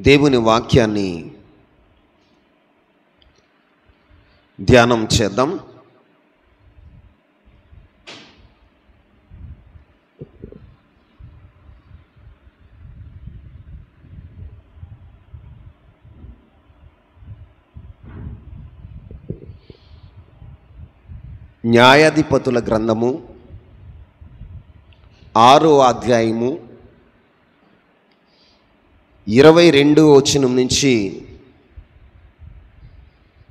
దేవుని వాక్యాన్ని ధ్యానం చేద్దాం. న్యాయాధిపతుల గ్రంథము 6వ అధ్యాయము 22వ వచనం నుంచి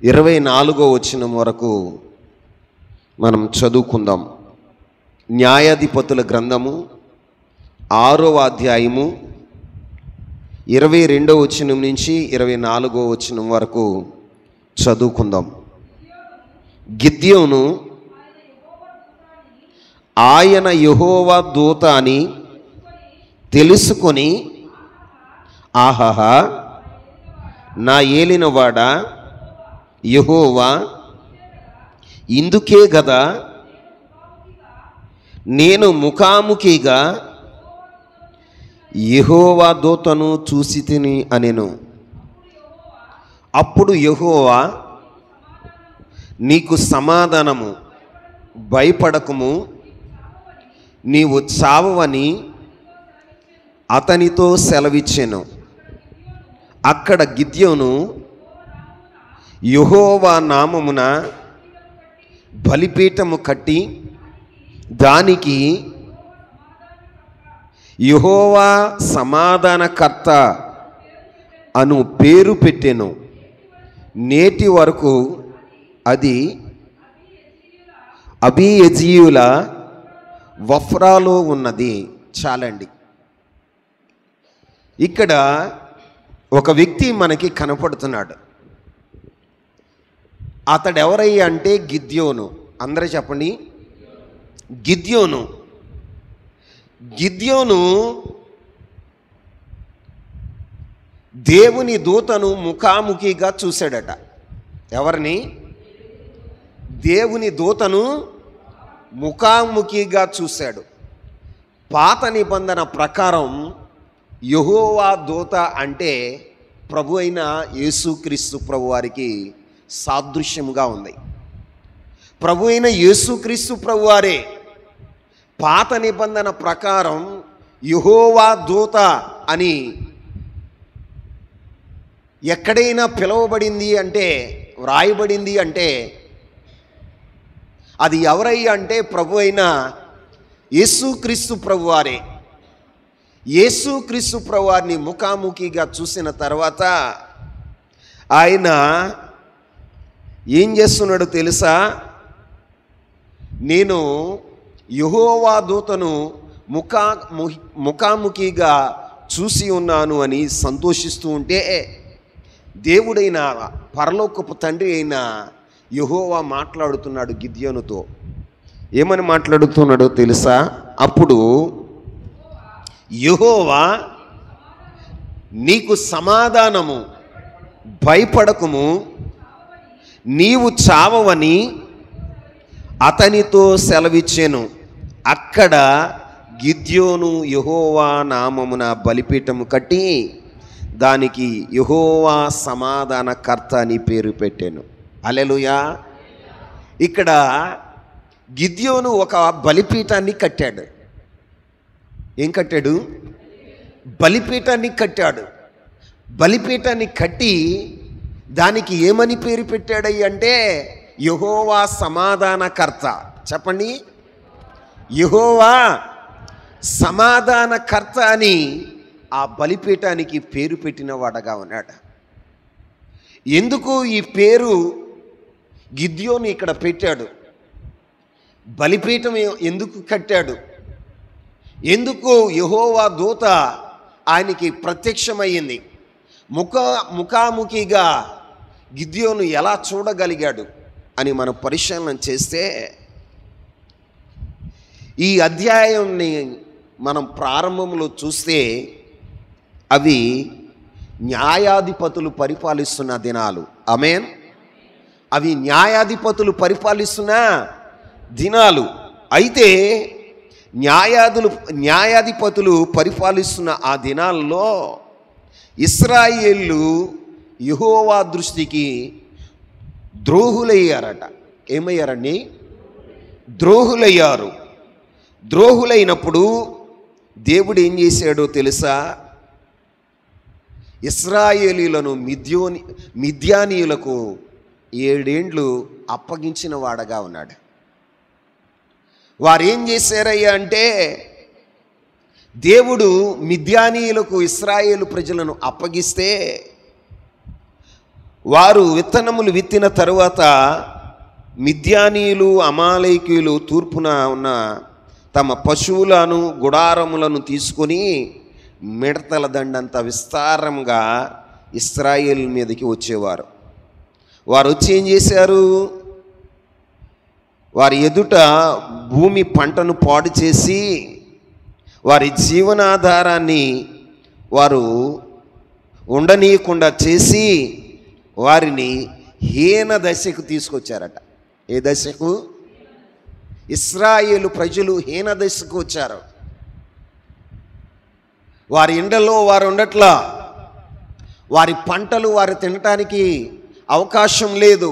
24వ వచనం వరకు మనం చదువుకుందాం. న్యాయాధిపతుల గ్రంథము 6వ అధ్యాయము 22వ వచనం నుంచి 24వ వచనం వరకు చదువుకుందాం. గిద్యోను ఆయన యెహోవా దూత అని తెలుసుకొని, ఆహాహా, నా ఏలినవాడా యెహోవా, ఇందుకే గదా నేను ముఖాముఖిగా యెహోవా దూతను చూసి తిని అనెను. అప్పుడు యెహోవా, నీకు సమాధానము, భయపడకుము, నీవు చావవని అతనితో సెలవిచ్చెను. అక్కడ గిద్యోను యెహోవా నామమున బలిపీఠము కట్టి దానికి యెహోవా సమాధానకర్త అను పేరు పెట్టెను. నేటి వరకు అది అబీయెజీయుల వఫ్రాలో ఉన్నది. చాలండి. ఇక్కడ ఒక వ్యక్తి మనకి కనపడుతున్నాడు. అతడెవరయ్యా అంటే గిద్యోను. అందరూ చెప్పండి, గిద్యోను. గిద్యోను దేవుని దూతను ముఖాముఖిగా చూశాడట. ఎవరిని? దేవుని దూతను ముఖాముఖిగా చూశాడు. పాత నిబంధన ప్రకారం యెహోవా దూత అంటే ప్రభు అయిన యేసుక్రీస్తు ప్రభు వారికి సాదృశ్యముగా ఉంది. ప్రభు అయిన యేసుక్రీస్తు ప్రభు వారే పాత నిబంధన ప్రకారం యెహోవా దూత అని ఎక్కడైనా పిలువబడింది అంటే, వ్రాయబడింది అంటే అది ఎవరయ్యా అంటే ప్రభు అయిన యేసుక్రీస్తు ప్రభువారే. యేసుక్రీస్తు ప్రభువారిని ముఖాముఖిగా చూసిన తర్వాత ఆయన ఏం చేస్తున్నాడో తెలుసా? నేను యెహోవా దూతను ముఖాముఖిగా చూసి ఉన్నాను అని సంతోషిస్తూ ఉంటే, దేవుడైన పరలోకపు తండ్రి అయిన యెహోవా మాట్లాడుతున్నాడు గిద్యోనుతో. ఏమని మాట్లాడుతున్నాడో తెలుసా? అప్పుడు యెహోవా, నీకు సమాధానము, భయపడకుము, నీవు చావవని అతనితో సెలవిచ్చెను. అక్కడ గిద్యోను యెహోవా నామమున బలిపీఠము కట్టి దానికి యెహోవా సమాధానకర్త అని పేరు పెట్టాను. హల్లెలూయా. ఇక్కడ గిద్యోను ఒక బలిపీఠాన్ని కట్టాడు. ఏం కట్టాడు? బలిపీఠాన్ని కట్టాడు. బలిపీఠాన్ని కట్టి దానికి ఏమని పేరు పెట్టాడయ్య అంటే యెహోవా సమాధానకర్త. చెప్పండి, యెహోవా సమాధానకర్త అని ఆ బలిపీఠానికి పేరు పెట్టిన వాడగా ఉన్నాడు. ఎందుకు ఈ పేరు గిద్యోను ఇక్కడ పెట్టాడు? బలిపీఠం ఎందుకు కట్టాడు? ఎందుకు యెహోవా దూత ఆయనకి ప్రత్యక్షమయ్యింది? ముఖాముఖిగా గిద్యోను ఎలా చూడగలిగాడు అని మనం పరిశీలన చేస్తే, ఈ అధ్యాయాన్ని మనం ప్రారంభంలో చూస్తే అవి న్యాయాధిపతులు పరిపాలిస్తున్న దినాలు. ఆమేన్. అవి న్యాయాధిపతులు పరిపాలిస్తున్న దినాలు. అయితే న్యాయాధిపతులు పరిపాలిస్తున్న ఆ దినాల్లో ఇశ్రాయేలు యెహోవా దృష్టికి ద్రోహులయ్యారట. ఏమయ్యారండి? ద్రోహులయ్యారు. ద్రోహులైనప్పుడు దేవుడు ఏం చేశాడో తెలుసా? ఇశ్రాయేలీలను మిద్యానీయులకు 7 ఏండ్లు అప్పగించిన వాడగా ఉన్నాడు. వారు ఏం చేశారయ్యా అంటే, దేవుడు మిద్యానీయులకు ఇశ్రాయేలు ప్రజలను అప్పగిస్తే వారు విత్తనములు విత్తిన తరువాత మిద్యానీయులు అమాలేకీయులు తూర్పున ఉన్న తమ పశువులను గుడారములను తీసుకొని మిడతల దండంత విస్తారంగా ఇశ్రాయేలు మీదకి వచ్చేవారు. వారు వచ్చి ఏం చేశారు? వారి ఎదుట భూమి పంటను పాడు చేసి వారి జీవనాధారాన్ని వారు ఉండనీయకుండా చేసి వారిని హీన దశకు తీసుకొచ్చారట. ఏ దశకు? ఇశ్రాయేలు ప్రజలు హీన దశకు వచ్చారు. వారి ఇండ్లలో వారు ఉండట్లా, వారి పంటలు వారు తినటానికి అవకాశం లేదు,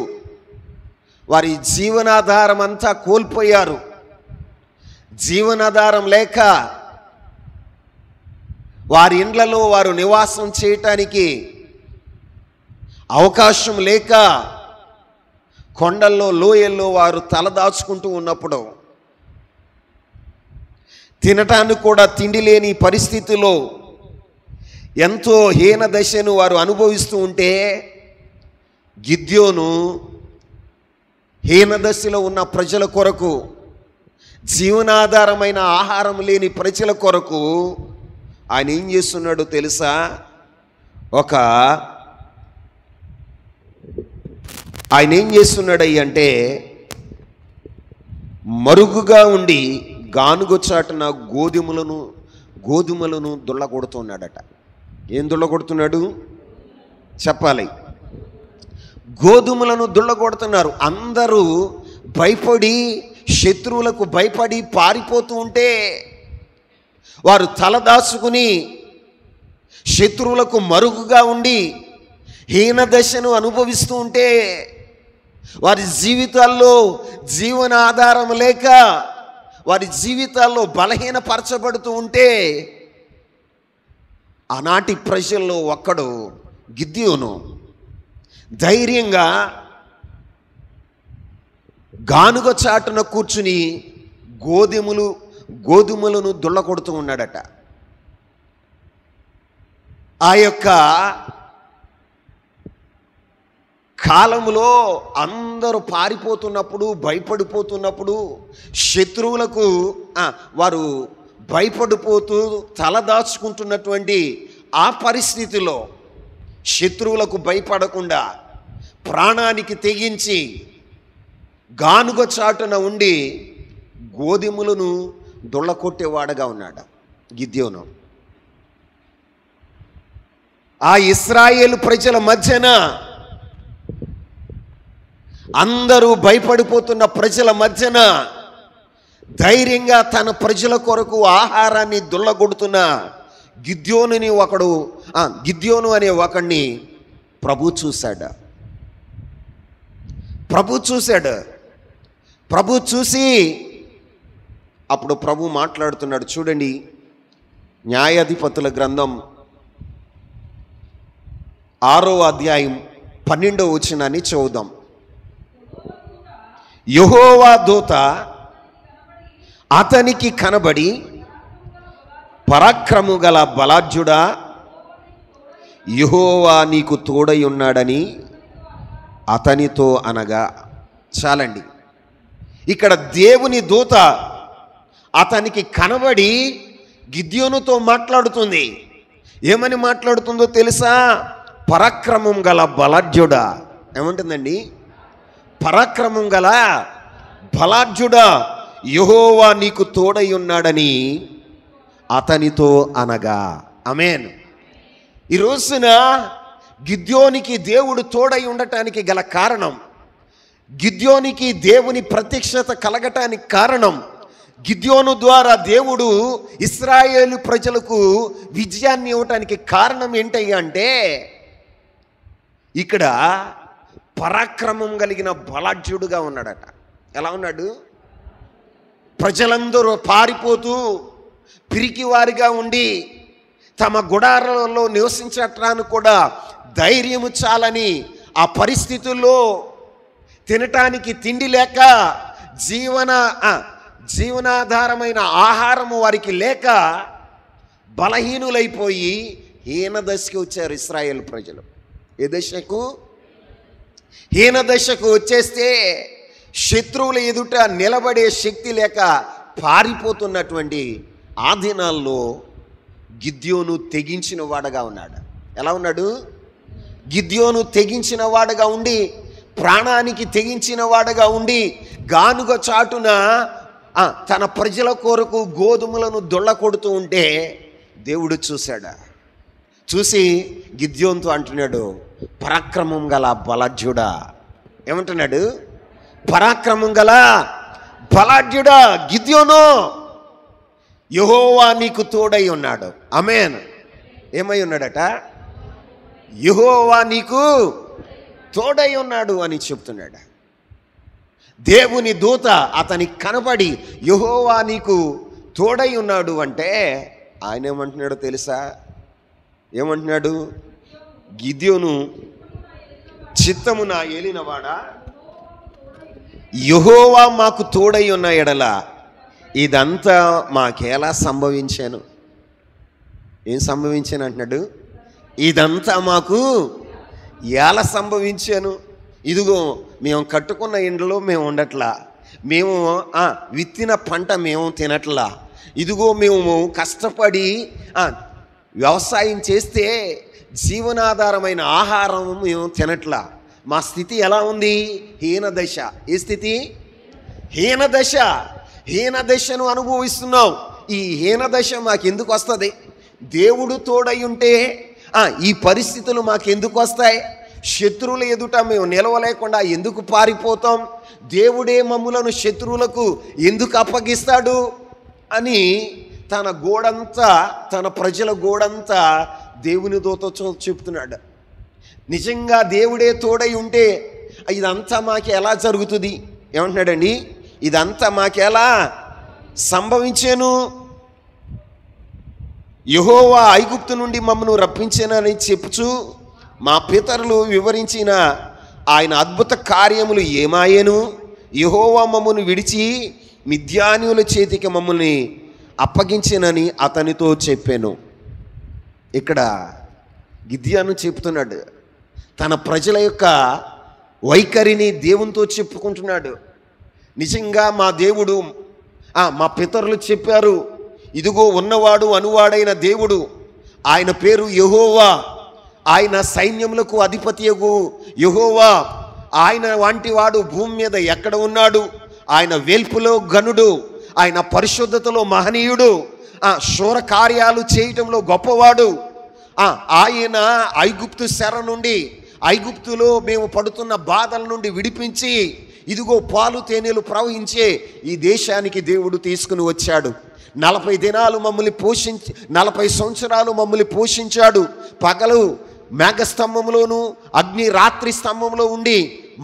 వారి జీవనాధారం అంతా కోల్పోయారు. జీవనాధారం లేక వారి ఇండ్లలో వారు నివాసం చేయటానికి అవకాశం లేక కొండల్లో లోయల్లో వారు తలదాచుకుంటూ ఉన్నప్పుడు, తినటానికి కూడా తిండి లేని పరిస్థితిలో ఎంతో హీన దశను వారు అనుభవిస్తూ ఉంటే, గిద్యోను హీన దశలో ఉన్న ప్రజల కొరకు, జీవనాధారమైన ఆహారం లేని ప్రజల కొరకు ఆయన ఏం చేస్తున్నాడో తెలుసా? ఆయన ఏం చేస్తున్నాడయ్యంటే, మరుగుగా ఉండి గానుగొచ్చాటున గోధుమలను దుళ్ళగొడుతున్నాడట. ఏం దుళ్ళగొడుతున్నాడు చెప్పాలి? గోధుమలను దుళ్ళగొడుతున్నారు. అందరూ భయపడి, శత్రువులకు భయపడి పారిపోతూ ఉంటే, వారు తలదాచుకుని శత్రువులకు మరుగుగా ఉండి హీన దశను అనుభవిస్తూ ఉంటే, వారి జీవితాల్లో జీవన ఆధారం లేక వారి జీవితాల్లో బలహీనపరచబడుతూ ఉంటే, ఆనాటి ప్రజల్లో ఒక్కడు గిద్యోను ధైర్యంగా గానుగ చాటున కూర్చుని గోధుమలను దుళ్ళకొడుతూ ఉన్నాడట. ఆ యొక్క కాలంలో అందరూ పారిపోతున్నప్పుడు, భయపడిపోతున్నప్పుడు, శత్రువులకు వారు భయపడిపోతూ తలదాచుకుంటున్నటువంటి ఆ పరిస్థితిలో శత్రువులకు భయపడకుండా ప్రాణానికి తెగించి గానుగ చాటున ఉండి గోధుమలను దుళ్ళకొట్టేవాడుగా ఉన్నాడు గిద్యోను. ఆ ఇశ్రాయేలు ప్రజల మధ్యన, అందరూ భయపడిపోతున్న ప్రజల మధ్యన ధైర్యంగా తన ప్రజల కొరకు ఆహారాన్ని దుళ్ళగొడుతున్న గిద్యోను అనే ఒకడిని ప్రభు చూశాడు. ప్రభు చూసి అప్పుడు ప్రభు మాట్లాడుతున్నాడు. చూడండి, న్యాయాధిపతుల గ్రంథం 6వ అధ్యాయం 12వ వచనాన్ని చదువుదాం. యెహోవా దూత అతనికి కనబడి, పరాక్రము గల బలాఢ్యుడా, యెహోవా నీకు తోడై ఉన్నాడని అతనితో అనగా. చాలండి, ఇక్కడ దేవుని దూత అతనికి కనబడి గిద్యోనుతో మాట్లాడుతుంది. ఏమని మాట్లాడుతుందో తెలుసా? పరాక్రమం గల బలాఢ్యుడా. ఏమంటుందండి? పరాక్రమం గల బలాఢ్యుడా, యెహోవా నీకు తోడై ఉన్నాడని అతనితో అనగా. ఆమేన్. ఈ రోజున గిద్యోనికి దేవుడు తోడై ఉండటానికి గల కారణం, గిద్యోనికి దేవుని ప్రత్యక్షత కలగటానికి కారణం, గిద్యోను ద్వారా దేవుడు ఇశ్రాయేలు ప్రజలకు విజయాన్ని ఇవ్వటానికి కారణం ఏంటయ్యా అంటే, ఇక్కడ పరాక్రమం కలిగిన బలాఢ్యుడుగా ఉన్నాడట. ఎలా ఉన్నాడు? ప్రజలందరూ పారిపోతూ పిరికివారిగా ఉండి తమ గుడారాలలో నివసించటానికి కూడా ధైర్యము చాలని ఆ పరిస్థితుల్లో తినటానికి తిండి లేక జీవనాధారమైన ఆహారము వారికి లేక బలహీనులైపోయి హీన దశకు వచ్చారు ఇశ్రాయేలు ప్రజలు. ఏ దశకు? హీన దశకు వచ్చేస్తే శత్రువుల ఎదుట నిలబడే శక్తి లేక పారిపోతున్నటువంటి ఆ దినాల్లో గిద్యోను తెగించిన వాడుగా ఉన్నాడు. ఎలా ఉన్నాడు? గిద్యోను తెగించిన వాడుగా ఉండి, ప్రాణానికి తెగించిన వాడుగా ఉండి, గానుగ చాటున తన ప్రజల కొరకు గోధుమలను దొళ్ళ కొడుతూ ఉంటే దేవుడు చూశాడు. చూసి గిద్యోనుతో అంటున్నాడు, పరాక్రమం గల బలాఢ్యుడా. ఏమంటున్నాడు? పరాక్రమం గల బలాఢ్యుడా గిద్యోను, యెహోవా నీకు తోడై ఉన్నాడు. ఆమేన్. ఏమై ఉన్నాడట? యెహోవా నీకు తోడై ఉన్నాడు అని చెప్తున్నాడు. దేవుని దూత అతనికి కనబడి యెహోవా నీకు తోడై ఉన్నాడు అంటే ఆయన ఏమంటున్నాడో తెలుసా? ఏమంటున్నాడు? గిద్యోను చిత్తము నా ఏలినవాడా, యెహోవా మాకు తోడై ఉన్న ఎడల ఇదంతా మాకెలా సంభవించాను? ఏం సంభవించాను అంటున్నాడు? ఇదంతా మాకు ఎలా సంభవించాను? ఇదిగో మేము కట్టుకున్న ఇండ్లలో మేము ఉండట్లా, మేము విత్తిన పంట మేము తినట్లా, ఇదిగో మేము కష్టపడి వ్యవసాయం చేస్తే జీవనాధారమైన ఆహారం మేము తినట్లా. మా స్థితి ఎలా ఉంది? హీన దశ. ఏ స్థితి? హీన దశ. హీన దశను అనుభవిస్తున్నాం. ఈ హీన దశ మాకెందుకు వస్తుంది? దేవుడు తోడై ఉంటే ఈ పరిస్థితులు మాకెందుకు వస్తాయి? శత్రువుల ఎదుట మేము నిలవలేకుండా ఎందుకు పారిపోతాం? దేవుడే మమ్ములను శత్రువులకు ఎందుకు అప్పగిస్తాడు అని తన గోడంతా, తన ప్రజల గోడంతా దేవుని దూతతో చెప్తున్నాడు. నిజంగా దేవుడే తోడై ఉంటే ఇదంతా మాకు ఎలా జరుగుతుంది? ఏమంటున్నాడండి? ఇదంతా మాకెలా సంభవించాను? యెహోవా ఐగుప్తు నుండి మమ్మను రప్పించానని చెప్పుచు మా పితరులు వివరించిన ఆయన అద్భుత కార్యములు ఏమాయేను? యెహోవా మమ్మను విడిచి మిద్యానీయుల చేతికి మమ్మల్ని అప్పగించినని అతనితో చెప్పాను. ఇక్కడ గిద్యోను చెప్తున్నాడు, తన ప్రజల యొక్క వైఖరిని దేవునితో చెప్పుకుంటున్నాడు. నిజంగా మా దేవుడు, మా పితరులు చెప్పారు, ఇదిగో ఉన్నవాడు అనువాడైన దేవుడు, ఆయన పేరు యెహోవా, ఆయన సైన్యములకు అధిపతియగు యెహోవా, ఆయన వంటి వాడు భూమి మీద ఎక్కడ ఉన్నాడు? ఆయన వేల్పులో ఘనుడు, ఆయన పరిశుద్ధతలో మహనీయుడు, శూర కార్యాలు చేయటంలో గొప్పవాడు. ఆయన ఐగుప్తు చెర నుండి, ఐగుప్తులో మేము పడుతున్న బాధల నుండి విడిపించి ఇదిగో పాలు తేనెలు ప్రవహించే ఈ దేశానికి దేవుడు తీసుకుని వచ్చాడు. 40 దినాలు మమ్మల్ని 40 సంవత్సరాలు మమ్మల్ని పోషించాడు. పగలు మేఘస్తంభంలోను అగ్ని రాత్రి స్తంభంలో ఉండి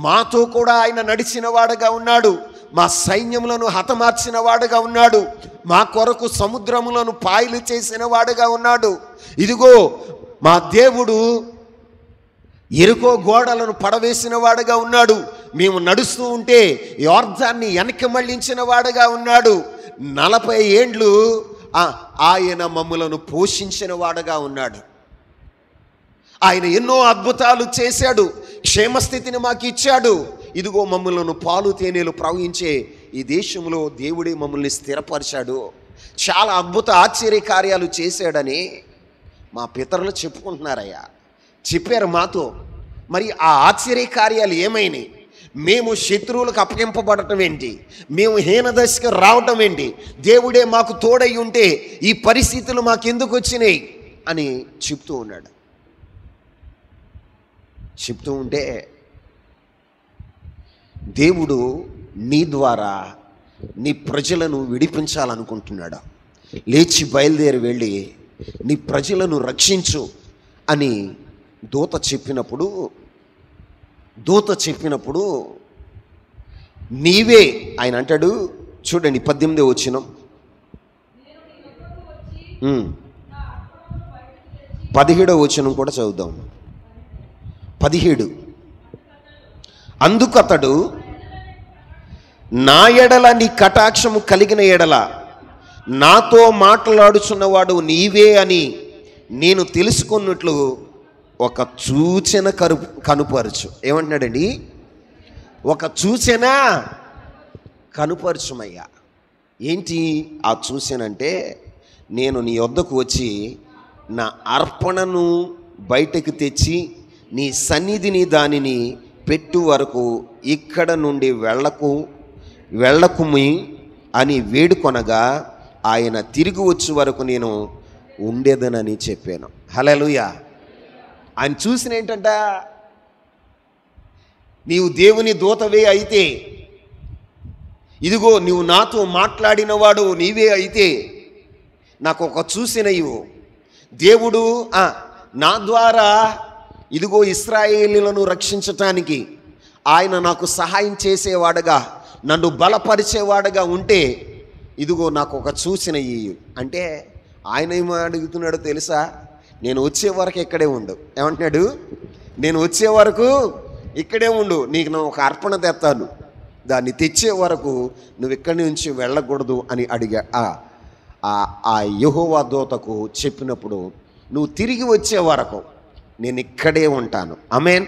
మాతో కూడా ఆయన నడిచిన వాడుగా ఉన్నాడు. మా సైన్యములను హతమార్చిన వాడుగా ఉన్నాడు. మా కొరకు సముద్రములను పాయలు చేసిన వాడుగా ఉన్నాడు. ఇదిగో మా దేవుడు ఎరుకో గోడలను పడవేసిన వాడుగా ఉన్నాడు. మేము నడుస్తూ ఉంటే యోర్దాన్ని వెనక్కి మళ్ళించిన వాడుగా ఉన్నాడు. 40 ఏండ్లు ఆయన మమ్ములను పోషించిన వాడుగా ఉన్నాడు. ఆయన ఎన్నో అద్భుతాలు చేశాడు. క్షేమస్థితిని మాకు ఇచ్చాడు. ఇదిగో మమ్మల్ని పాలు తేనెలు ప్రవహించే ఈ దేశంలో దేవుడే మమ్మల్ని స్థిరపరిచాడు. చాలా అద్భుత ఆశ్చర్య కార్యాలు చేశాడని మా పితరులు చెప్పుకుంటున్నారయ్యా, చెప్పారు మాతో. మరి ఆ ఆశ్చర్య కార్యాలు ఏమైనాయి? మేము శత్రువులకు అప్పగింపబడటం ఏంటి? మేము హీనదశకు రావటం ఏంటి? దేవుడే మాకు తోడై ఉంటే ఈ పరిస్థితులు మాకెందుకు వచ్చినాయి అని చెప్తూ ఉన్నాడు. చెప్తూ ఉంటే దేవుడు నీ ద్వారా నీ ప్రజలను విడిపించాలనుకుంటున్నాడా? లేచి బయలుదేరి వెళ్ళి నీ ప్రజలను రక్షించు అని దూత చెప్పినప్పుడు నీవే, ఆయన అంటాడు చూడండి 18వ వచనం, 17వ వచనం కూడా చదువుదాం. 17, అందుకతడు నా ఎడల నీ కటాక్షము కలిగిన ఎడల నాతో మాట్లాడుచున్నవాడు నీవే అని నేను తెలుసుకున్నట్లు ఒక సూచన కనుపరచు. ఏమంటున్నాడండి? ఒక సూచన కనుపరచుమయ్యా. ఏంటి ఆ సూచన అంటే, నేను నీ వద్దకు వచ్చి నా అర్పణను బయటకు తెచ్చి నీ సన్నిధిని దానిని పెట్టు వరకు ఇక్కడ నుండి వెళ్ళకుమి అని వేడుకొనగా ఆయన తిరిగి వచ్చే వరకు నేను ఉండేదనని చెప్పాను. హల్లెలూయా. ఆయన చూసిన ఏంటంట, నీవు దేవుని దూతవే అయితే, ఇదిగో నీవు నాతో మాట్లాడినవాడు నీవే అయితే నాకు ఒక సూచన ఇవ్వు. దేవుడు నా ద్వారా ఇదిగో ఇశ్రాయేలీయులను రక్షించటానికి ఆయన నాకు సహాయం చేసేవాడుగా, నన్ను బలపరిచేవాడుగా ఉంటే ఇదిగో నాకు ఒక సూచన ఇయ్యి అంటే, ఆయన ఏమో అడుగుతున్నాడో తెలుసా? నేను వచ్చే వరకు ఇక్కడే ఉండు. ఏమంటున్నాడు? నేను వచ్చే వరకు ఇక్కడే ఉండు, నీకు నేను ఒక అర్పణ తెస్తాను, దాన్ని తెచ్చే వరకు నువ్వు ఇక్కడి నుంచి వెళ్ళకూడదు అని అడిగా. ఆ యెహోవా దూతకు చెప్పినప్పుడు, నువ్వు తిరిగి వచ్చే వరకు నేను ఇక్కడే ఉంటాను. ఆమేన్.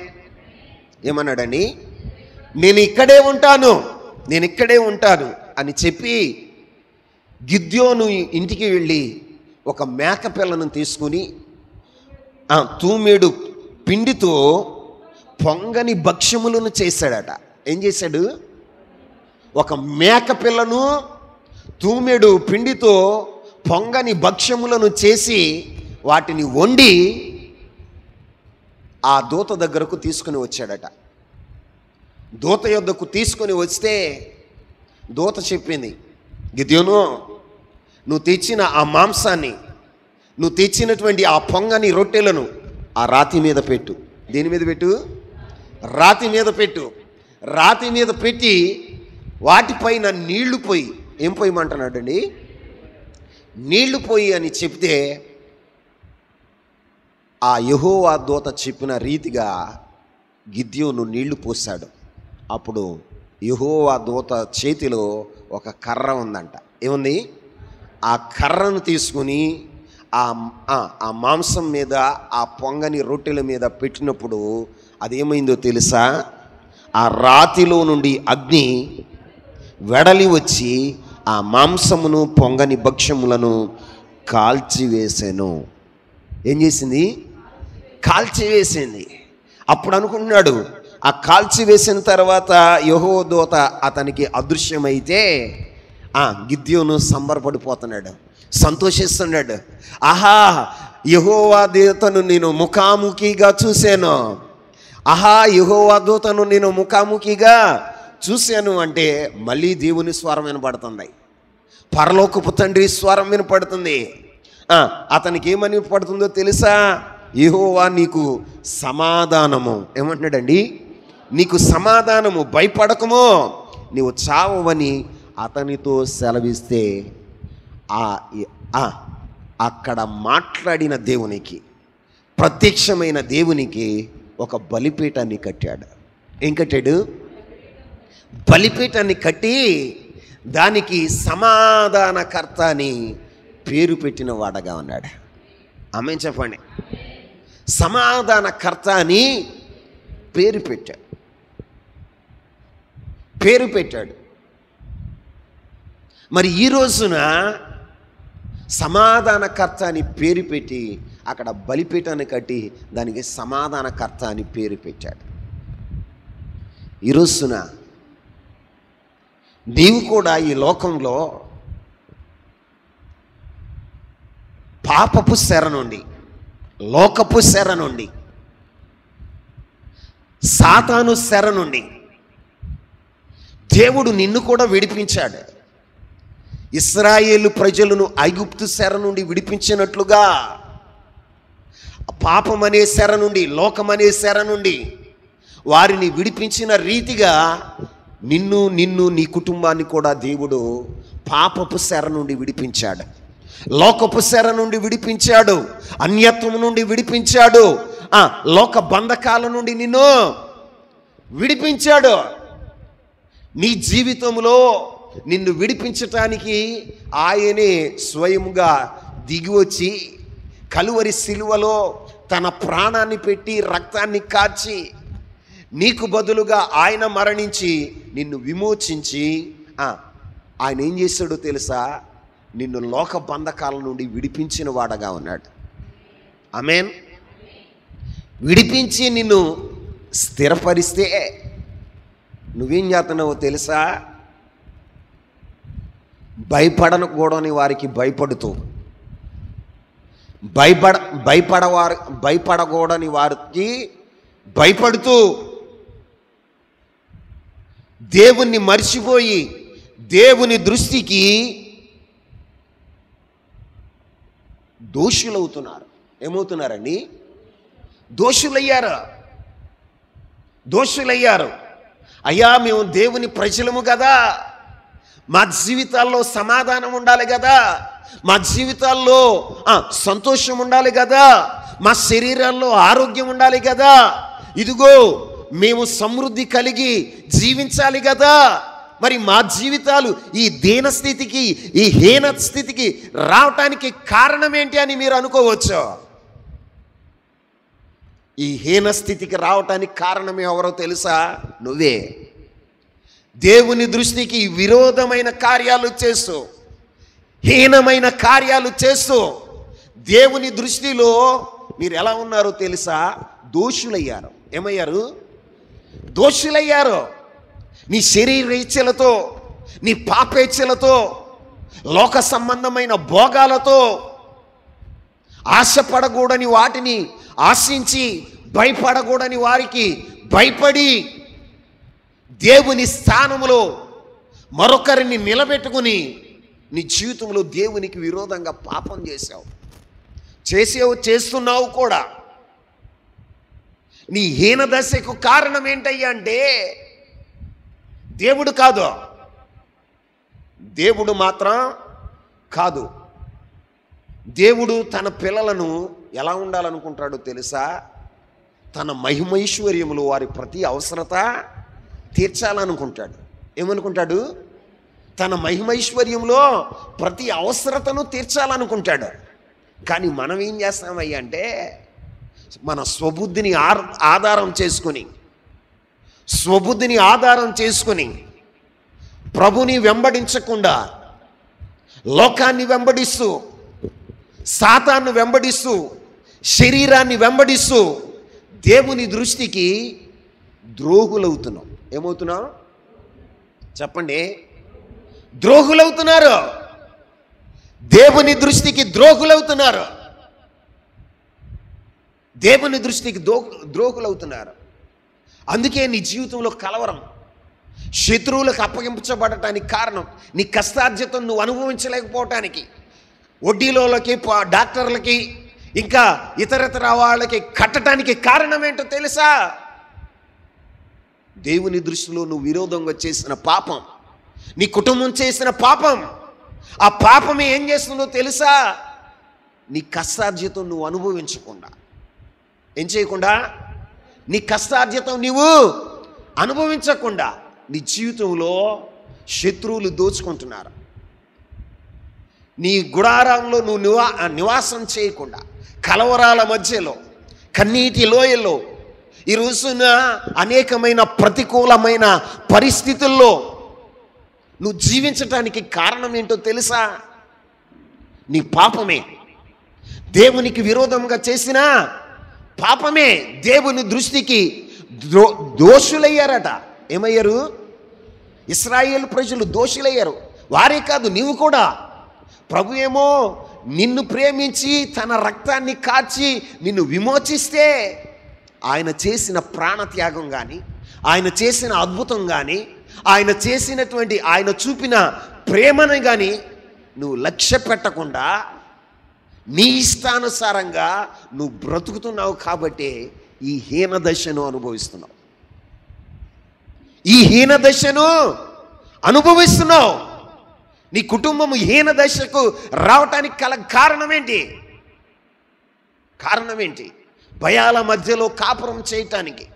ఏమన్నాడని? నేను ఇక్కడే ఉంటాను అని చెప్పి గిద్యోను ఇంటికి వెళ్ళి ఒక మేక పిల్లను తీసుకుని తూమెడు పిండితో పొంగని భక్ష్యములను చేశాడట. ఏం చేశాడు? ఒక మేక పిల్లను తూమెడు పిండితో పొంగని భక్ష్యములను చేసి వాటిని వండి ఆ దూత దగ్గరకు తీసుకుని వచ్చాడట. దూత యొద్దకు తీసుకొని వస్తే దూత చెప్పింది, గిద్యోను, నువ్వు తెచ్చిన ఆ మాంసాన్ని, నువ్వు తెచ్చినటువంటి ఆ పొంగని రొట్టెలను ఆ రాతి మీద పెట్టు. దేని మీద పెట్టు? రాతి మీద పెట్టు. రాతి మీద పెట్టి వాటిపైన నీళ్లు పోయి, ఏం పోయమంటున్నాడండి? నీళ్లు పోయి అని చెప్తే ఆ యెహోవా దూత చెప్పిన రీతిగా గిద్యోను నీళ్లు పోసాడు. అప్పుడు యెహోవా దూత చేతిలో ఒక కర్ర ఉందంట. ఏముంది? ఆ కర్రను తీసుకుని ఆ మాంసం మీద, ఆ పొంగని రొట్టెల మీద పెట్టినప్పుడు అదేమైందో తెలుసా? ఆ రాతిలో నుండి అగ్ని వెడలి వచ్చి ఆ మాంసమును పొంగని భక్ష్యములను కాల్చివేసాను. ఏం చేసింది? కాల్చివేసింది. అప్పుడు అనుకుంటున్నాడు, ఆ కాల్చివేసిన తర్వాత యెహోవా దూత అతనికి అదృశ్యమైతే గిద్యోను సంబరపడిపోతున్నాడు, సంతోషిస్తున్నాడు. ఆహా, యెహోవా దూతను నేను ముఖాముఖిగా చూశాను, యెహోవా దూతను నేను ముఖాముఖిగా చూశాను అంటే మళ్ళీ దేవుని స్వరం వినపడుతుంది, పరలోకపు తండ్రి స్వరం వినపడుతుంది. అతనికి ఏమని పడుతుందో తెలుసా? యెహోవా నీకు సమాధానము. ఏమంటున్నాడండి? నీకు సమాధానము, భయపడకము, నీవు చావని అతనితో సెలవిస్తే అక్కడ మాట్లాడిన దేవునికి, ప్రత్యక్షమైన దేవునికి ఒక బలిపీఠాన్ని కట్టాడు. ఏం కట్టాడు? బలిపీఠాన్ని కట్టి దానికి సమాధానకర్త అని పేరు పెట్టిన వాడగా ఉన్నాడు. ఆమేన్ చెప్పండి. సమాధానకర్త అని పేరు పెట్టాడు. మరి ఈ రోజున సమాధానకర్త అని పేరు పెట్టి అక్కడ బలిపీఠాన్ని కట్టి దానికి సమాధానకర్త అని పేరు పెట్టాడు. ఈ రోజున నీవు కూడా ఈ లోకంలో పాపపు శర నుండి, లోకపు శర నుండి, సాతాను శర నుండి దేవుడు నిన్ను కూడా విడిపించాడు. ఇశ్రాయేలు ప్రజలను ఐగుప్తు చెర నుండి విడిపించినట్లుగా పాపం అనే చెర నుండి, లోకమనే చెర నుండి వారిని విడిపించిన రీతిగా నిన్ను నీ కుటుంబాన్ని కూడా దేవుడు పాపపు చెర నుండి విడిపించాడు, లోకపు చెర నుండి విడిపించాడు, అన్యత్వం నుండి విడిపించాడు, లోక బంధకాల నుండి నిన్ను విడిపించాడు. నీ జీవితంలో నిన్ను విడిపించటానికి ఆయనే స్వయముగా దిగివచ్చి కలువరి సిలువలో తన ప్రాణాన్ని పెట్టి రక్తాన్ని కార్చి నీకు బదులుగా ఆయన మరణించి నిన్ను విమోచించి ఆయన ఏం చేశాడో తెలుసా? నిన్ను లోక బంధకాల నుండి విడిపించిన వాడగా ఉన్నాడు. ఆమేన్. విడిపించి నిన్ను స్థిరపరిస్తే నువ్వేం చేస్తున్నావో తెలుసా? భయపడకూడని వారికి భయపడుతూ, భయపడకూడని వారికి భయపడుతూ, దేవుణ్ణి మర్చిపోయి దేవుని దృష్టికి దోషులవుతున్నారు. ఏమవుతున్నారండి? దోషులయ్యారు. అయ్యా, మేము దేవుని ప్రజలము కదా, మా జీవితాల్లో సమాధానం ఉండాలి కదా, మా జీవితాల్లో సంతోషం ఉండాలి కదా, మా శరీరాల్లో ఆరోగ్యం ఉండాలి కదా, ఇదిగో మేము సమృద్ధి కలిగి జీవించాలి కదా, మరి మా జీవితాలు ఈ దీన స్థితికి, ఈ హీన స్థితికి రావటానికి కారణం ఏంటి అని మీరు అనుకోవచ్చు. ఈ హీన స్థితికి రావటానికి కారణం ఎవరో తెలుసా? నువ్వే. దేవుని దృష్టికి విరోధమైన కార్యాలు చేస్తూ, హీనమైన కార్యాలు చేస్తూ దేవుని దృష్టిలో మీరు ఎలా ఉన్నారో తెలుసా? దోషులయ్యారు. ఏమయ్యారు? దోషులయ్యారు. నీ శరీర ఇచ్చలతో, నీ పాపేచ్ఛలతో, లోక సంబంధమైన భోగాలతో, ఆశపడకూడని వాటిని ఆశించి, భయపడకూడని వారికి భయపడి, దేవుని స్థానంలో మరొకరిని నిలబెట్టుకుని నీ జీవితంలో దేవునికి విరోధంగా పాపం చేస్తున్నావు కూడా. నీ హీన దశకు కారణం ఏంటయ్యా అంటే దేవుడు కాదు, దేవుడు మాత్రం కాదు. దేవుడు తన పిల్లలను ఎలా ఉండాలనుకుంటాడో తెలుసా? తన మహిమైశ్వర్యములు వారి ప్రతి అవసరత తీర్చాలనుకుంటాడు. ఏమనుకుంటాడు? తన మహిమైశ్వర్యంలో ప్రతి అవసరతను తీర్చాలనుకుంటాడు. కానీ మనం ఏం చేస్తామయ్యా అంటే మన స్వబుద్ధిని ఆధారం చేసుకుని ప్రభుని వెంబడించకుండా లోకాన్ని వెంబడిస్తూ, సాతాను వెంబడిస్తూ, శరీరాన్ని వెంబడిస్తూ దేవుని దృష్టికి ద్రోహులవుతున్నాం. ఏమవుతున్నాం చెప్పండి? ద్రోహులవుతున్నారు. దేవుని దృష్టికి ద్రోహులవుతున్నారు. దేవుని దృష్టికి ద్రోహులవుతున్నారు. అందుకే నీ జీవితంలో కలవరం, శత్రువులకు అప్పగించబడటానికి కారణం నీ కష్టార్జితం నువ్వు అనుభవించలేకపోవటానికి, వడ్డీలోకి, డాక్టర్లకి, ఇంకా ఇతరతర వాళ్ళకి కట్టడానికి కారణం ఏంటో తెలుసా? దేవుని దృష్టిలో నువ్వు విరోధంగా చేసిన పాపం, నీ కుటుంబం చేసిన పాపం. ఆ పాపమే ఏం చేస్తుందో తెలుసా? నీ కష్టార్జితం నువ్వు అనుభవించకుండా, ఏం చేయకుండా, నీ కష్టార్జితం నీవు అనుభవించకుండా నీ జీవితంలో శత్రువులు దోచుకుంటున్నారు. నీ గుడారంలో నువ్వు నివాసం చేయకుండా, కలవరాల మధ్యలో, కన్నీటి లోయల్లో, ఈ రోజున అనేకమైన ప్రతికూలమైన పరిస్థితుల్లో నువ్వు జీవించటానికి కారణం ఏంటో తెలుసా? నీ పాపమే. దేవునికి విరోధంగా చేసిన పాపమే దేవుని దృష్టికి దోషులయ్యారట. ఏమయ్యారు? ఇశ్రాయేలు ప్రజలు దోషులయ్యారు. వారే కాదు, నీవు కూడా. ప్రభు ఏమో నిన్ను ప్రేమించి తన రక్తాన్ని కార్చి నిన్ను విమోచిస్తే ఆయన చేసిన ప్రాణత్యాగం కానీ, ఆయన చేసిన అద్భుతం కానీ, ఆయన చేసినటువంటి, ఆయన చూపిన ప్రేమను కానీ నువ్వు లక్ష్య పెట్టకుండా నీ ఇష్టానుసారంగా నువ్వు బ్రతుకుతున్నావు కాబట్టి ఈ హీన దశను అనుభవిస్తున్నావు. ఈ హీన దశను అనుభవిస్తున్నావు. నీ కుటుంబము హీన దశకు రావటానికి గల కారణం ఏంటి? కారణం ఏంటి? భయాల మధ్యలో కాపురం చేయటానికి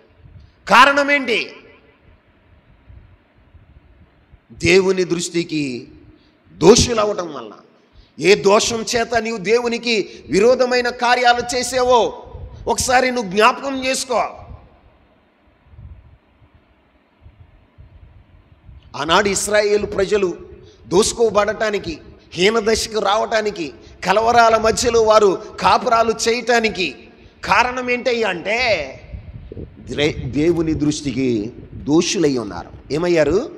కారణం ఏంటి? దేవుని దృష్టికి దోషులవటం వల్ల. ఏ దోషం చేత నీవు దేవునికి విరోధమైన కార్యాలు చేసేవో ఒకసారి నువ్వు జ్ఞాపకం చేసుకో. ఆనాడు ఇశ్రాయేలు ప్రజలు దోసుకోబడటానికి, హీనదశకు రావటానికి, కలవరాల మధ్యలో వారు కాపురాలు చేయటానికి కారణం ఏంటయ్యా అంటే దేవుని దృష్టికి దోషులై ఉన్నారు. ఏమయ్యారు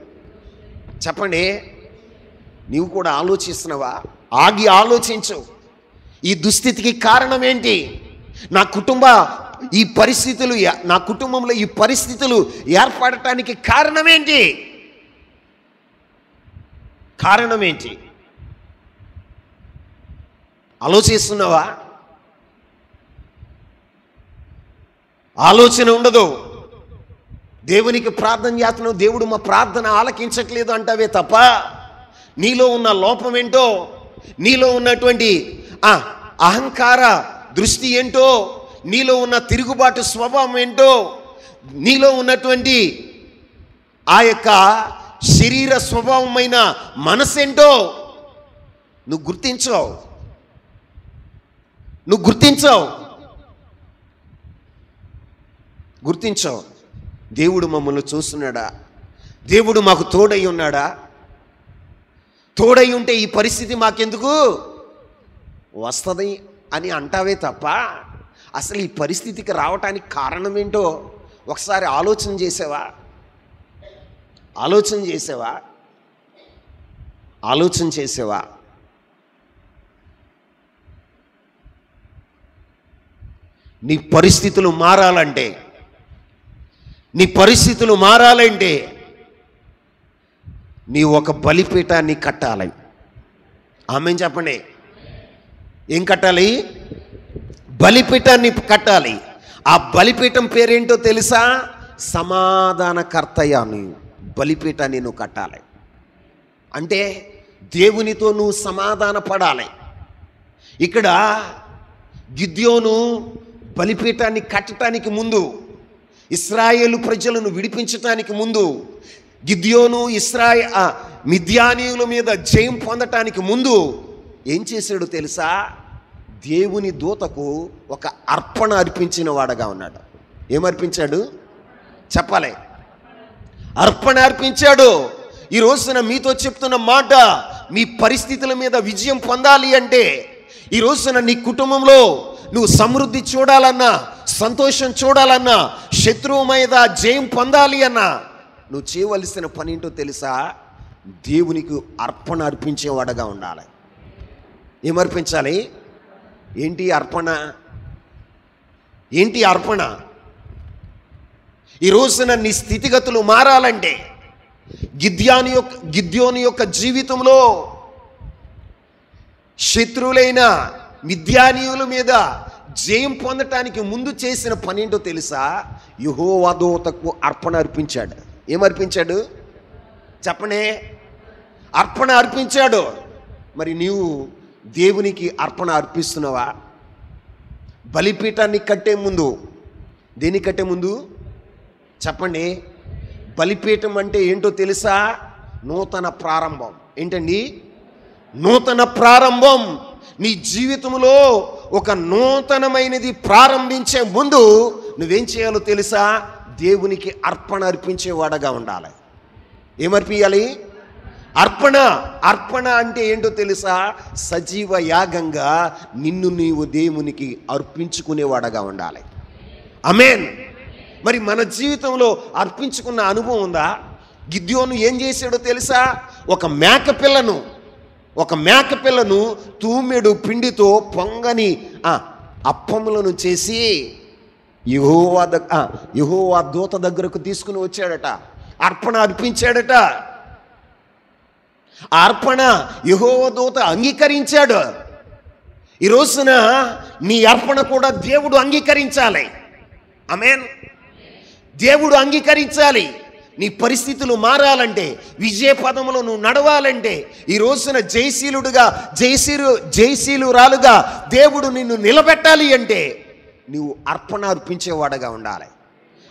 చెప్పండి? నీవు కూడా ఆలోచిస్తున్నావా? ఆగి ఆలోచించు. ఈ దుస్థితికి కారణం ఏంటి? నా కుటుంబంలో ఈ పరిస్థితులు ఏర్పడటానికి కారణం ఏంటి? కారణం ఏంటి? ఆలోచిస్తున్నావా? ఆలోచన ఉండదు. దేవునికి ప్రార్థన చేస్తున్నావు, దేవుడు మా ప్రార్థన ఆలకించట్లేదు అంటావే తప్ప నీలో ఉన్న లోపం ఏంటో, నీలో ఉన్నటువంటి అహంకార దృష్టి ఏంటో, నీలో ఉన్న తిరుగుబాటు స్వభావం ఏంటో, నీలో ఉన్నటువంటి ఆ యొక్క శరీర స్వభావమైన మనసేంటో నువ్వు గుర్తించావు. దేవుడు మమ్మల్ని చూస్తున్నాడా? దేవుడు మాకు తోడై ఉన్నాడా? తోడై ఉంటే ఈ పరిస్థితి మాకెందుకు వస్తుంది అని అంటావే తప్ప అసలు ఈ పరిస్థితికి రావటానికి కారణం ఏంటో ఒకసారి ఆలోచన చేసావా? నీ పరిస్థితులు మారాలంటే నీ ఒక బలిపీఠాన్ని కట్టాలి. ఆమేన్ చెప్పండి. ఏం కట్టాలి? బలిపీఠాన్ని కట్టాలి. ఆ బలిపీఠం పేరేంటో తెలుసా? సమాధానకర్తయ్య అని బలిపీఠాన్ని నువ్వు కట్టాలి. అంటే దేవునితో నువ్వు సమాధాన పడాలి. ఇక్కడ గిద్యోను బలిపీఠాన్ని కట్టడానికి ముందు, ఇశ్రాయేలు ప్రజలను విడిపించటానికి ముందు, గిద్యోను మిద్యానీయుల మీద జయం పొందటానికి ముందు ఏం చేశాడో తెలుసా? దేవుని దూతకు ఒక అర్పణ అర్పించిన వాడుగా ఉన్నాడు. ఏమర్పించాడు చెప్పాలి? అర్పణ అర్పించాడు. ఈ రోజున మీతో చెప్తున్న మాట, మీ పరిస్థితుల మీద విజయం పొందాలి అంటే, ఈ రోజున నీ కుటుంబంలో నువ్వు సమృద్ధి చూడాలన్నా, సంతోషం చూడాలన్నా, శత్రువు మీద జయం పొందాలి అన్నా నువ్వు చేయవలసిన పని ఏంటో తెలుసా? దేవునికి అర్పణ అర్పించేవాడుగా ఉండాలి. ఏమర్పించాలి? ఏంటి అర్పణ? ఈ రోజున నీ స్థితిగతులు మారాలంటే, గిద్యోను యొక్క జీవితంలో శత్రువులైన మిద్యానీయుల మీద జయం పొందటానికి ముందు చేసిన పని ఏంటో తెలుసా? యెహోవా దూతకు అర్పణ అర్పించాడు. ఏమర్పించాడు చెప్పనే? అర్పణ అర్పించాడు. మరి నీవు దేవునికి అర్పణ అర్పిస్తున్నావా? బలిపీఠాన్ని కట్టే ముందు, దేన్ని కట్టే ముందు చెప్పండి? బలిపీఠం అంటే ఏంటో తెలుసా? నూతన ప్రారంభం. ఏంటండి? నూతన ప్రారంభం. నీ జీవితంలో ఒక నూతనమైనది ప్రారంభించే ముందు నువ్వేం చేయాలో తెలుసా? దేవునికి అర్పణ అర్పించేవాడుగా ఉండాలి. ఏమర్పియాలి? అర్పణ అంటే ఏంటో తెలుసా? సజీవ యాగంగా నిన్ను నీవు దేవునికి అర్పించుకునేవాడుగా ఉండాలి. ఆమేన్. మరి మన జీవితంలో అర్పించుకున్న అనుభవం ఉందా? గిద్యోను ఏం చేశాడో తెలుసా? ఒక మేకపిల్లను తూమెడు పిండితో పొంగని అప్పములను చేసి యెహోవా దూత దగ్గరకు తీసుకుని వచ్చాడట. అర్పణ అర్పించాడట. ఆ అర్పణ యెహోవా దూత అంగీకరించాడు. ఈ రోజున నీ అర్పణ కూడా దేవుడు అంగీకరించాలి. ఆమేన్. దేవుడు అంగీకరించాలి. నీ పరిస్థితులు మారాలంటే, విజయ పదములో నువ్వు నడవాలంటే, ఈ రోజున జయశీలురాలుగా దేవుడు నిన్ను నిలబెట్టాలి అంటే నువ్వు అర్పణ అర్పించేవాడుగా ఉండాలి.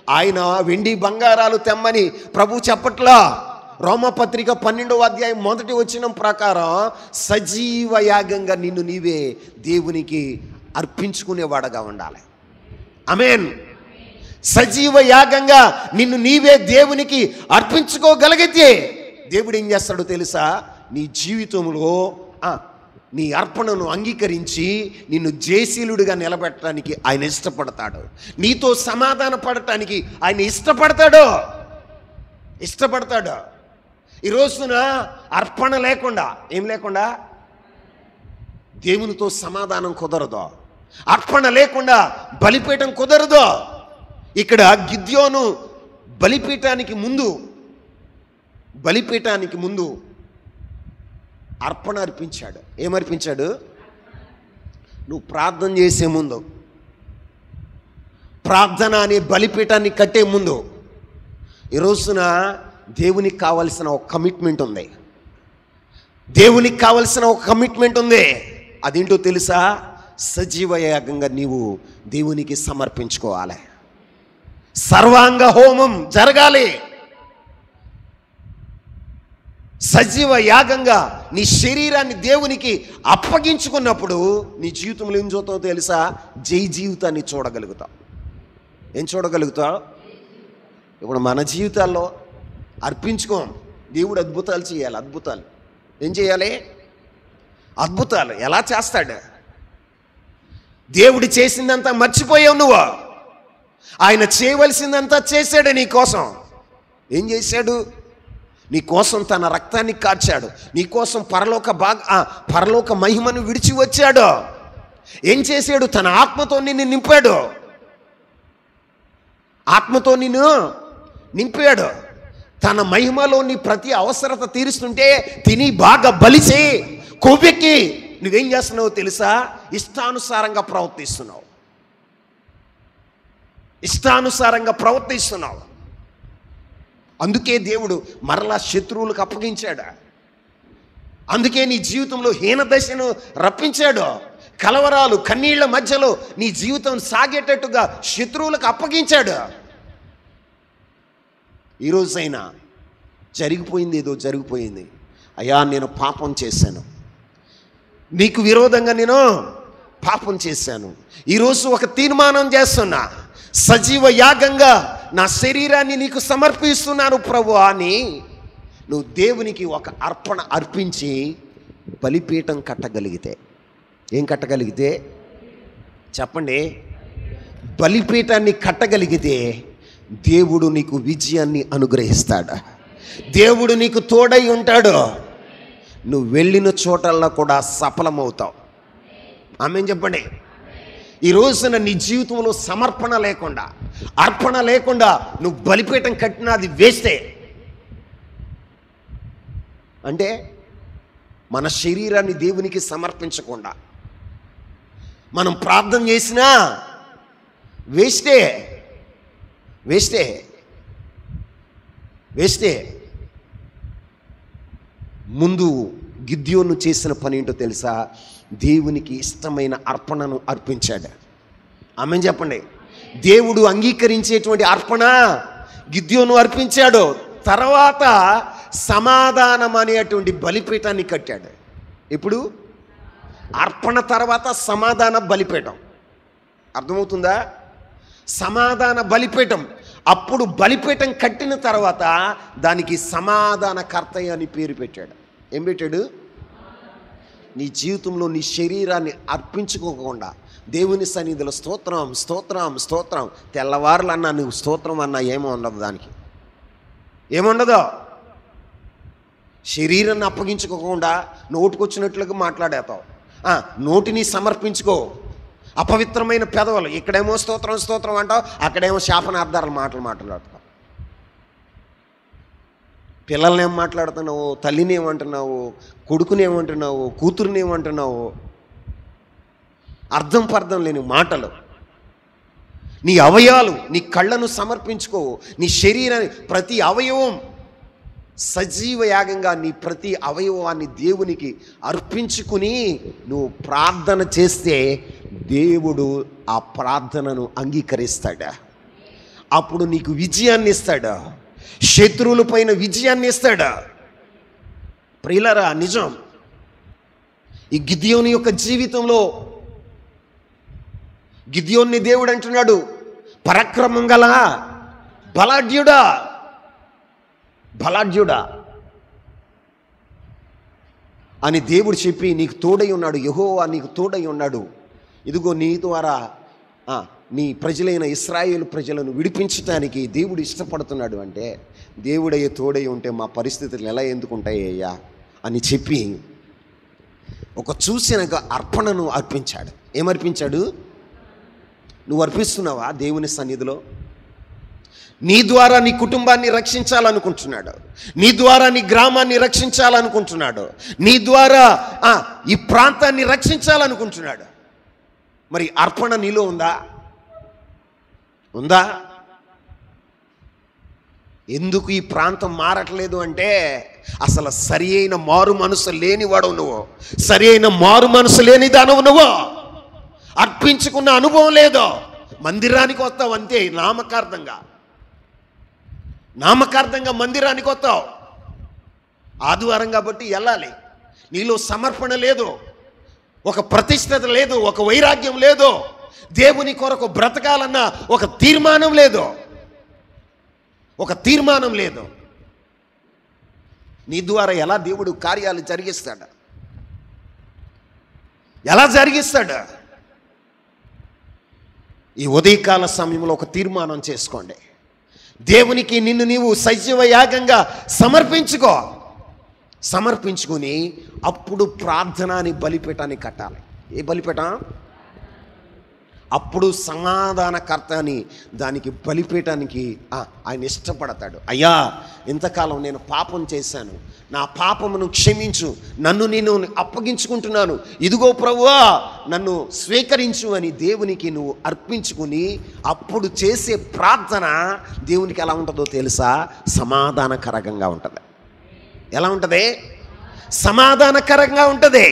ఆయన వెండి బంగారాలు తెమ్మని ప్రభు చెప్పట్లా. రోమపత్రిక 12వ అధ్యాయం 1వ వచనం ప్రకారం సజీవ యాగంగా నిన్ను నీవే దేవునికి అర్పించుకునేవాడుగా ఉండాలి. ఆమేన్. సజీవ యాగంగా నిన్ను నీవే దేవునికి అర్పించుకోగలిగితే దేవుడు ఏం చేస్తాడో తెలుసా? నీ జీవితంలో నీ అర్పణను అంగీకరించి నిన్ను జయశీలుడిగా నిలబెట్టడానికి ఆయన ఇష్టపడతాడు. నీతో సమాధాన పడటానికి ఆయన ఇష్టపడతాడు. ఈ రోజున అర్పణ లేకుండా, ఏం లేకుండా దేవునితో సమాధానం కుదరదు. అర్పణ లేకుండా బలిపీఠం కుదరదు. ఇక్కడ గిద్యోను బలిపీఠానికి ముందు అర్పణ అర్పించాడు. ఏమర్పించాడు? నువ్వు ప్రార్థన చేసే ముందు, ప్రార్థన అనే బలిపీఠాన్ని కట్టే ముందు ఈ రోజున దేవునికి కావలసిన ఒక కమిట్మెంట్ ఉంది. అదేంటో తెలుసా? సజీవ యాగంగా నీవు దేవునికి సమర్పించుకోవాలి. సర్వాంగ హోమం జరగాలి. సజీవ యాగంగా నీ శరీరాన్ని దేవునికి అప్పగించుకున్నప్పుడు నీ జీవితంలో ఏం చూస్తావో తెలుసా? జై జీవితాన్ని చూడగలుగుతావు. ఏం చూడగలుగుతావు? ఇప్పుడు మన జీవితాల్లో అర్పించుకోం. దేవుడు అద్భుతాలు చేయాలి. అద్భుతాలు ఏం చేయాలి? అద్భుతాలు ఎలా చేస్తాడు? దేవుడు చేసిందంతా మర్చిపోయావు నువ్వు. ఆయన చేయవలసిందంతా చేశాడు నీ కోసం. ఏం చేశాడు? నీ కోసం తన రక్తాన్ని కార్చాడు. నీ కోసం పరలోక మహిమను విడిచి వచ్చాడు. ఏం చేశాడు? తన ఆత్మతో నిన్ను నింపాడు. తన మహిమలో నీ ప్రతి అవసరత తీరుస్తుంటే తిని బాగా బలిసి కొవ్వెక్కి నువ్వేం చేస్తున్నావో తెలుసా? ఇష్టానుసారంగా ప్రవర్తిస్తున్నావు. అందుకే దేవుడు మరలా శత్రువులకు అప్పగించాడు. అందుకే నీ జీవితంలో హీనదశను రప్పించాడు. కలవరాలు, కన్నీళ్ల మధ్యలో నీ జీవితం సాగేటట్టుగా శత్రువులకు అప్పగించాడు. ఈరోజైనా ఏదో జరిగిపోయింది. అయ్యా, నేను పాపం చేశాను, నీకు విరోధంగా నేను పాపం చేశాను. ఈరోజు ఒక తీర్మానం చేస్తున్నా, సజీవ యాగంగా నా శరీరాన్ని నీకు సమర్పిస్తున్నాను ప్రభు అని నువ్వు దేవునికి ఒక అర్పణ అర్పించి బలిపీఠం కట్టగలిగితే, ఏం కట్టగలిగితే చెప్పండి? బలిపీఠాన్ని కట్టగలిగితే దేవుడు నీకు విజయాన్ని అనుగ్రహిస్తాడు. దేవుడు నీకు తోడై ఉంటాడు. నువ్వు వెళ్ళిన చోటల్లో కూడా సఫలమవుతావు. ఆమేన్ చెప్పండి. ఈ రోజున నీ జీవితంలో సమర్పణ లేకుండా, అర్పణ లేకుండా నువ్వు బలిపీఠం కట్టినా అది వేస్తే. అంటే మన శరీరాన్ని దేవునికి సమర్పించకుండా మనం ప్రార్థన చేసినా వేస్తే. ముందు గిద్యోను చేసిన పని ఏంటో తెలుసా? దేవునికి ఇష్టమైన అర్పణను అర్పించాడు. ఆమేన్ చెప్పండి. దేవుడు అంగీకరించేటువంటి అర్పణ గిద్యోను అర్పించాడు. తర్వాత సమాధానం అనేటువంటి బలిపీఠాన్ని కట్టాడు. ఇప్పుడు అర్పణ తర్వాత సమాధాన బలిపీఠం. అర్థమవుతుందా? సమాధాన బలిపీఠం. అప్పుడు బలిపీఠం కట్టిన తర్వాత దానికి సమాధానకర్త అని పేరు పెట్టాడు. ఏం పెట్టాడు? నీ జీవితంలో నీ శరీరాన్ని అర్పించుకోకుండా దేవుని సన్నిధిలో స్తోత్రం స్తోత్రం స్తోత్రం తెల్లవారులన్నా నువ్వు స్తోత్రం అన్నా ఏమో ఉండదు. దానికి ఏముండదు. శరీరాన్ని అప్పగించుకోకుండా నోటుకొచ్చినట్లుగా మాట్లాడేతావు. నోటిని సమర్పించుకో. అపవిత్రమైన పెదవులు, ఇక్కడేమో స్తోత్రం స్తోత్రం అంటావు, అక్కడేమో శాపనార్థాల మాటలు మాట్లాడతావు. పిల్లల్ని ఏం మాట్లాడుతున్నావు, తల్లిని ఏమంటున్నావు, కొడుకుని ఏమంటున్నావు, కూతురుని ఏమంటున్నావు, అర్థం పర్థం లేని మాటలు. నీ అవయవాలు, నీ కళ్ళను సమర్పించుకోవు, నీ శరీరాన్ని ప్రతి అవయవం సజీవ యాగంగా నీ ప్రతి అవయవాన్ని దేవునికి అర్పించుకుని నువ్వు ప్రార్థన చేస్తే దేవుడు ఆ ప్రార్థనను అంగీకరిస్తాడా. అప్పుడు నీకు విజయాన్ని ఇస్తాడా, శత్రువుల పైన విజయాన్ని ఇస్తాడా. ప్రియులారా, నిజం. ఈ గిద్యోని యొక్క జీవితంలో గిద్యోన్ని దేవుడు అంటున్నాడు, పరాక్రమం గల బలాఢ్యుడా, బలాఢ్యుడా అని దేవుడు చెప్పి నీకు తోడై ఉన్నాడు, యెహోవా నీకు తోడై ఉన్నాడు, ఇదిగో నీ ద్వారా నీ ప్రజలైన ఇశ్రాయేలు ప్రజలను విడిపించడానికి దేవుడు ఇష్టపడుతున్నాడు. అంటే దేవుడయ్యే తోడై ఉంటే మా పరిస్థితులు ఎలా ఎందుకుంటాయ్యా అని చెప్పి ఒక చూసిన అర్పణను అర్పించాడు. ఏమర్పించాడు? నువ్వు అర్పిస్తున్నావా దేవుని సన్నిధిలో? నీ ద్వారా నీ కుటుంబాన్ని రక్షించాలనుకుంటున్నాడు, నీ ద్వారా నీ గ్రామాన్ని రక్షించాలనుకుంటున్నాడు, నీ ద్వారా ఈ ప్రాంతాన్ని రక్షించాలనుకుంటున్నాడు. మరి అర్పణ నీలో ఉందా? ఉందా? ఎందుకు ఈ ప్రాంతం మారట్లేదు అంటే అసలు సరి అయిన మారు మనసు లేనివాడు నువ్వు, సరి అయిన మారు మనసు లేని దానవు నువ్వు. అర్పించుకున్న అనుభవం లేదో, మందిరానికి వస్తావు అంతే, నామకార్థంగా మందిరానికి వస్తావు, ఆదివారం కాబట్టి వెళ్ళాలి. నీలో సమర్పణ లేదు, ఒక ప్రతిష్టత లేదు, ఒక వైరాగ్యం లేదు, దేవుని కొరకు బ్రతకాలన్న ఒక తీర్మానం లేదు. నీ ద్వారా ఎలా దేవుడు కార్యాలు జరిగిస్తాడు? ఎలా జరిగిస్తాడు? ఈ ఉదయకాల సమయంలో ఒక తీర్మానం చేసుకోండి. దేవునికి నిన్ను నీవు సజీవ యాగంగా సమర్పించుకుని అప్పుడు ప్రార్థనని బలిపీఠాన్ని కట్టాలి. ఏ బలిపీఠం? అప్పుడు సమాధానకర్త అని దానికి బలిపీఠానికి ఆయన ఇష్టపడతాడు. అయ్యా, ఇంతకాలం నేను పాపం చేశాను, నా పాపమును క్షమించు, నన్ను నేను అప్పగించుకుంటున్నాను, ఇదిగో ప్రభువా నన్ను స్వీకరించు అని దేవునికి నువ్వు అర్పించుకుని అప్పుడు చేసే ప్రార్థన దేవునికి ఎలా ఉంటుందో తెలుసా? సమాధానకరంగా ఉంటుంది. ఎలా ఉంటుంది? సమాధానకరంగా ఉంటుంది.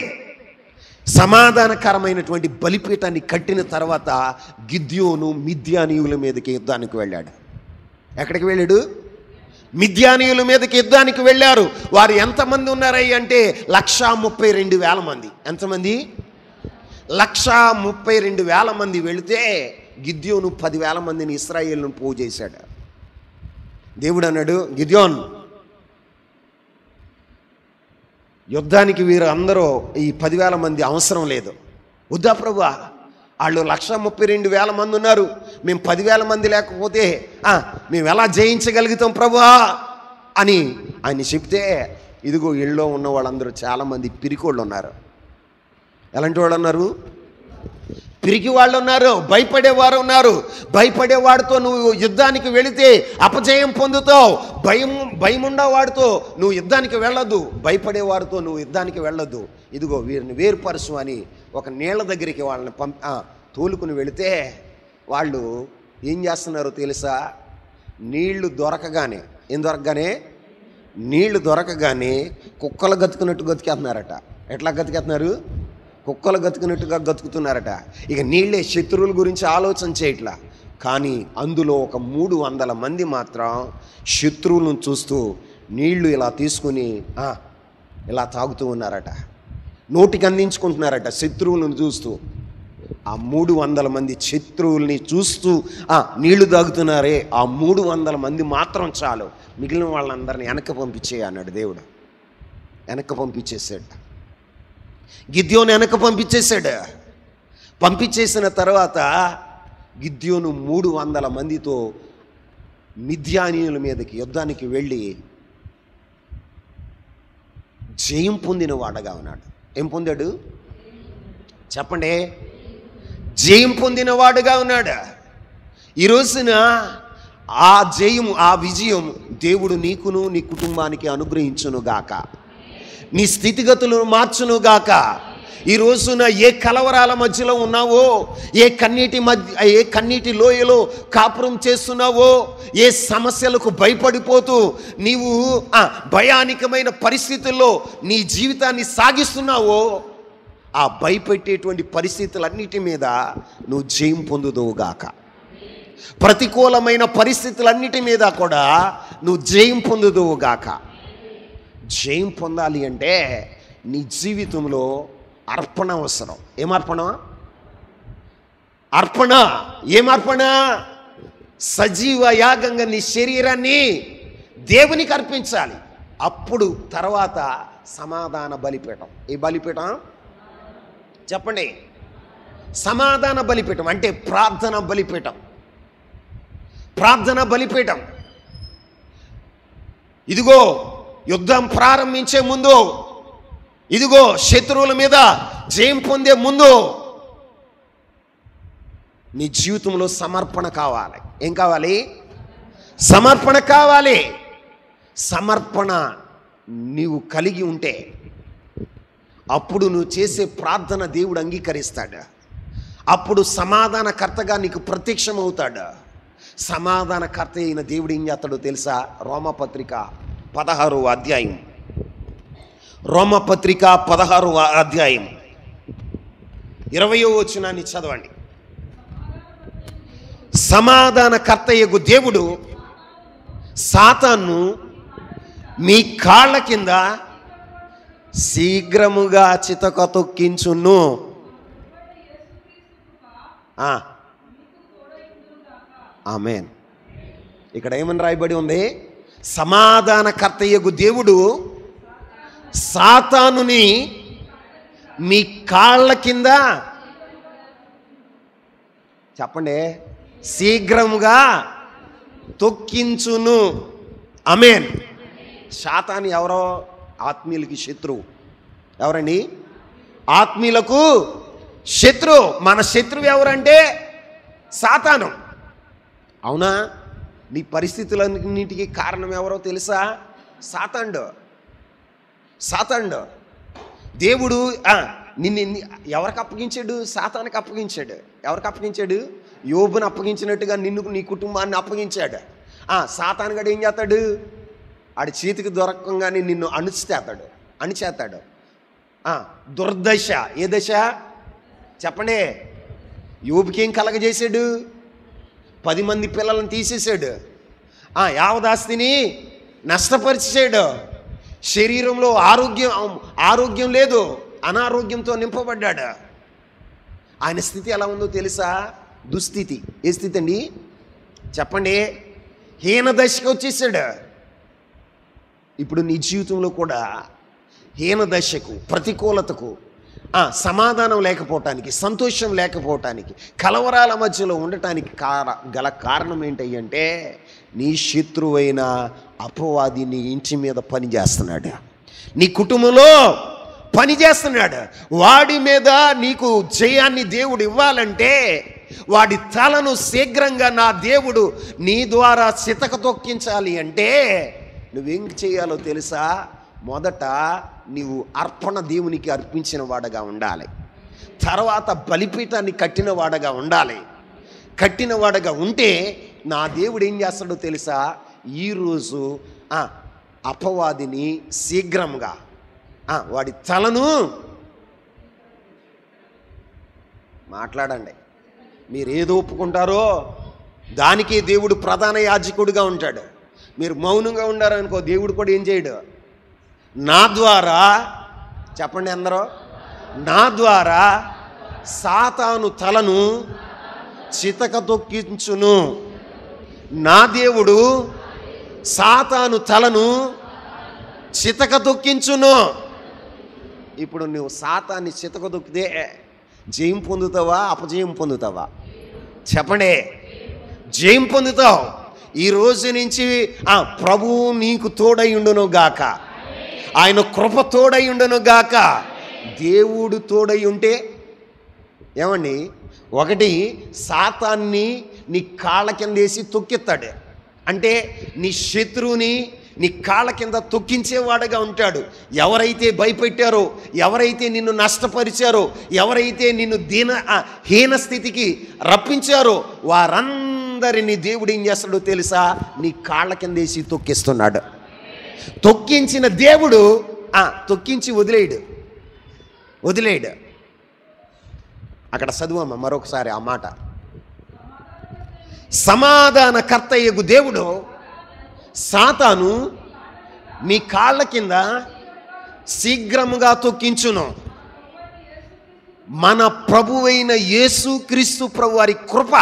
సమాధానకరమైనటువంటి బలిపీఠాన్ని కట్టిన తర్వాత గిద్యోను మిద్యానీయుల మీదకి యుద్ధానికి వెళ్ళాడు. ఎక్కడికి వెళ్ళాడు? మిద్యానీయుల మీదకి యుద్ధానికి వెళ్ళారు. వారు ఎంతమంది ఉన్నారయ్య అంటే 132,000 మంది. ఎంతమంది? 132,000 మంది వెళితే గిద్యోను 10,000 మందిని ఇశ్రాయేలును పోగు చేశాడు. దేవుడు అన్నాడు, గిద్యోన్, యుద్ధానికి వీరు అందరూ ఈ 10,000 మంది అవసరం లేదు. వద్దా ప్రభువా, వాళ్ళు 132,000 మంది ఉన్నారు, మేము 10,000 మంది లేకపోతే మేము ఎలా జయించగలుగుతాం ప్రభువా అని ఆయన చెప్తే, ఇదిగో ఇళ్ళలో ఉన్న వాళ్ళందరూ చాలామంది పిరికోళ్ళు ఉన్నారు. ఎలాంటి వాళ్ళు ఉన్నారు? పిరికి వాళ్ళు ఉన్నారు, భయపడేవారు ఉన్నారు. భయపడేవాడితో నువ్వు యుద్ధానికి వెళితే అపజయం పొందుతావు. భయం ఉండేవాడితో నువ్వు యుద్ధానికి వెళ్ళొద్దు, భయపడేవాడితో నువ్వు యుద్ధానికి వెళ్ళొద్దు. ఇదిగో వీరిని వేరుపరచు అని ఒక నీళ్ళ దగ్గరికి వాళ్ళని తోలుకుని వెళితే వాళ్ళు ఏం చేస్తున్నారో తెలుసా? నీళ్లు దొరకగానే నీళ్లు దొరకగానే కుక్కలు గతుకున్నట్టు గతికేస్తున్నారట. ఎట్లా గతికేస్తున్నారు? కుక్కలు గతుకున్నట్టుగా గతుకుతున్నారట. ఇక నీళ్ళే శత్రువుల గురించి ఆలోచన చేయట్లా. కానీ అందులో ఒక 300 మంది మాత్రం శత్రువులను చూస్తూ నీళ్లు ఇలా తీసుకుని ఇలా తాగుతూ ఉన్నారట, నోటికి అందించుకుంటున్నారట శత్రువులను చూస్తూ. ఆ 300 మంది శత్రువుల్ని చూస్తూ నీళ్లు తాగుతున్నారే, ఆ 300 మంది మాత్రం చాలు, మిగిలిన వాళ్ళందరినీ వెనక్కి పంపించేయి అన్నాడు దేవుడు. వెనక్కి పంపించేసాడు. గిద్యోను వెనక్కి పంపించేశాడు. పంపించేసిన తర్వాత గిద్యోను 300 మందితో మిద్యానీయుల మీదకి యుద్ధానికి వెళ్ళి జయం పొందిన వాడగా ఉన్నాడు. ఏం పొందాడు చెప్పండి? జయం పొందిన వాడుగా ఉన్నాడు. ఈ రోజున ఆ జయము, ఆ విజయం దేవుడు నీకును నీ కుటుంబానికి అనుగ్రహించునుగాక. నీ స్థితిగతులను మార్చునుగాక. ఈ రోజున ఏ కలవరాల మధ్యలో ఉన్నావో, ఏ కన్నీటి లోయలో కాపురం చేస్తున్నావో, ఏ సమస్యలకు భయపడిపోతూ నీవు భయానకమైన పరిస్థితుల్లో నీ జీవితాన్ని సాగిస్తున్నావో, ఆ భయపెట్టేటువంటి పరిస్థితులన్నిటి మీద నువ్వు జయం పొందుదువుగాక. ప్రతికూలమైన పరిస్థితులన్నిటి మీద కూడా నువ్వు జయం పొందుదువుగాక. జయం పొందాలి అంటే నీ జీవితంలో అర్పణ అవసరం. ఏమర్పణ? అర్పణ. ఏమర్పణ? సజీవ యాగంగా నీ శరీరాన్ని దేవునికి అర్పించాలి. అప్పుడు తర్వాత సమాధాన బలిపీఠం. ఏ బలిపీఠం చెప్పండి? సమాధాన బలిపీఠం అంటే ప్రార్థన బలిపీఠం. ప్రార్థన బలిపీఠం. ఇదిగో యుద్ధం ప్రారంభించే ముందు, ఇదిగో శత్రువుల మీద జయం పొందే ముందు నీ జీవితంలో సమర్పణ కావాలి. ఏం కావాలి? సమర్పణ కావాలి. సమర్పణ నీవు కలిగి ఉంటే అప్పుడు నువ్వు చేసే ప్రార్థన దేవుడు అంగీకరిస్తాడు. అప్పుడు సమాధానకర్తగా నీకు ప్రత్యక్షమవుతాడు. సమాధానకర్త అయిన దేవుడు ఏం చేస్తాడో తెలుసా? రోమపత్రిక 16వ అధ్యాయం. రోమపత్రిక 16వ అధ్యాయం 20వ వచనాన్ని చదవండి. సమాధానకర్తయగు దేవుడు సాతాను మీ కాళ్ళ కింద శీఘ్రముగా చితక తొక్కించును. ఆమేన్. ఇక్కడ ఏమని రాయబడి ఉంది? సమాధానకర్తయగు దేవుడు సాతానుని మీ కాళ్ళ కింద, చెప్పండి, శీఘ్రముగా తొక్కించును. ఆమేన్. సాతాను ఎవరో? ఆత్మీయులకి శత్రువు. ఎవరండి? ఆత్మీయులకు శత్రువు. మన శత్రువు ఎవరంటే సాతాను. అవునా? నీ పరిస్థితులన్నింటికి కారణం ఎవరో తెలుసా? సాతానుడు. సాతానుడు. దేవుడు నిన్ను ఎవరికి అప్పగించాడు? సాతానికి అప్పగించాడు. ఎవరికి అప్పగించాడు? యోబుని అప్పగించినట్టుగా నిన్ను, నీ కుటుంబాన్ని అప్పగించాడు. సాతాను గడు ఏం చేస్తాడు? ఆడి చేతికి దొరకంగానే నిన్ను అణిచేస్తాడు. దుర్దశ. ఏ దశ చెప్పండి? యోబుకి ఏం కలగజేశాడు? 10 మంది పిల్లలను తీసేశాడు. యావదాస్తిని నష్టపరిచాడు. శరీరంలో ఆరోగ్యం లేదు, అనారోగ్యంతో నింపబడ్డాడు. ఆయన స్థితి ఎలా ఉందో తెలుసా? దుస్థితి. ఏ స్థితి అండి చెప్పండి? హీన దశకు వచ్చేసాడు. ఇప్పుడు నీ జీవితంలో కూడా హీన దశకు, ప్రతికూలతకు, సమాధానం లేకపోవటానికి, సంతోషం లేకపోవటానికి, కలవరాల మధ్యలో ఉండటానికి గల కారణం ఏంటంటే నీ శత్రువైన అపవాది నీ ఇంటి మీద పనిచేస్తున్నాడు, నీ కుటుంబంలో పనిచేస్తున్నాడు. వాడి మీద నీకు జయాన్ని దేవుడు ఇవ్వాలంటే వాడి తలను శీఘ్రంగా నా దేవుడు నీ ద్వారా చితక తొక్కించాలి అంటే నువ్వేం చేయాలో తెలుసా? మొదట నీవు అర్పణ దేవునికి అర్పించిన వాడగా ఉండాలి. తర్వాత బలిపీఠాన్ని కట్టిన వాడగా ఉండాలి. కట్టిన వాడగా ఉంటే నా దేవుడు ఏం చేస్తాడో తెలుసా? ఈరోజు అపవాదిని శీఘ్రంగా వాడి తలను, మాట్లాడండి, మీరు ఏదో ఒప్పుకుంటారో దానికే దేవుడు ప్రధాన యాజకుడిగా ఉంటాడు. మీరు మౌనంగా ఉండారనుకో, దేవుడు కూడా ఏం చేయడు? నా ద్వారా, చెప్పండి అందరూ, నా ద్వారా సాతాను తలను చితక తొక్కించును. నా దేవుడు సాతాను తలను చితక తొక్కించును. ఇప్పుడు నువ్వు సాతాన్ని చితక తొక్కితే జయం పొందుతావా, అపజయం పొందుతావా? చెప్పండి. జయం పొందుతావు. ఈ రోజు నుంచి ప్రభువు నీకు తోడై ఉండును గాక, ఆయన కృప తోడై ఉండును గాక. దేవుడు తోడై ఉంటే ఏమండి, ఒకటి సాతాన్ని నీ కాళ్ళ కింద వేసి తొక్కిస్తాడు. అంటే నీ శత్రువుని నీ కాళ్ళ కింద తొక్కించేవాడుగా ఉంటాడు. ఎవరైతే భయపెట్టారో, ఎవరైతే నిన్ను నష్టపరిచారో, ఎవరైతే నిన్ను హీన స్థితికి రప్పించారో వారందరినీ దేవుడు ఏం చేస్తాడో తెలుసా? నీ కాళ్ళ కింద వేసి తొక్కిస్తున్నాడు. తొక్కించిన దేవుడు తొక్కించి వదిలేడు. అక్కడ చదువమ్మ మరొకసారి ఆ మాట. సమాధానకర్తయ్యగు దేవుడు సాతాను మీ కాళ్ళ కింద శీఘ్రముగా తొక్కించును. మన ప్రభువైన యేసు క్రీస్తు ప్రభు వారి కృప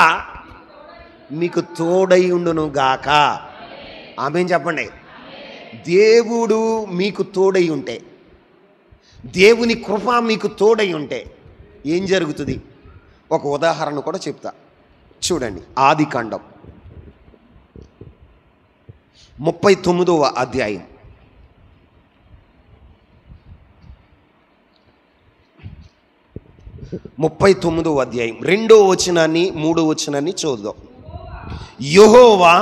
మీకు తోడై ఉండును గాక. ఆమేన్ చెప్పండి. దేవుడు మీకు తోడై ఉంటే, దేవుని కృప మీకు తోడై ఉంటే ఏం జరుగుతుంది? ఒక ఉదాహరణ కూడా చెప్తా చూడండి. ఆదికాండం 39వ అధ్యాయం 39వ అధ్యాయం 2వ వచనాన్ని 3వ వచనాన్ని చూద్దాం. యెహోవా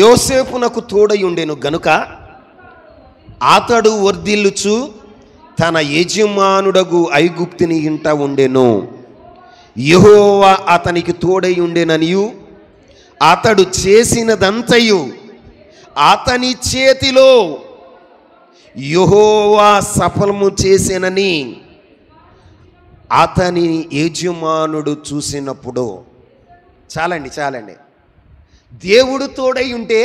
యోసేపునకు తోడై ఉండెను గనుక అతడు వర్ధిల్లుచు తన యజమానుడగు ఐగుప్తుని ఇంట ఉండెను. యెహోవా అతనికి తోడై ఉండెననియు అతడు చేసినదంతయు అతని చేతిలో యెహోవా సఫలము చేసెనని అతని యజమానుడు చూసినప్పుడు. చాలండి. దేవుడు తోడై ఉంటే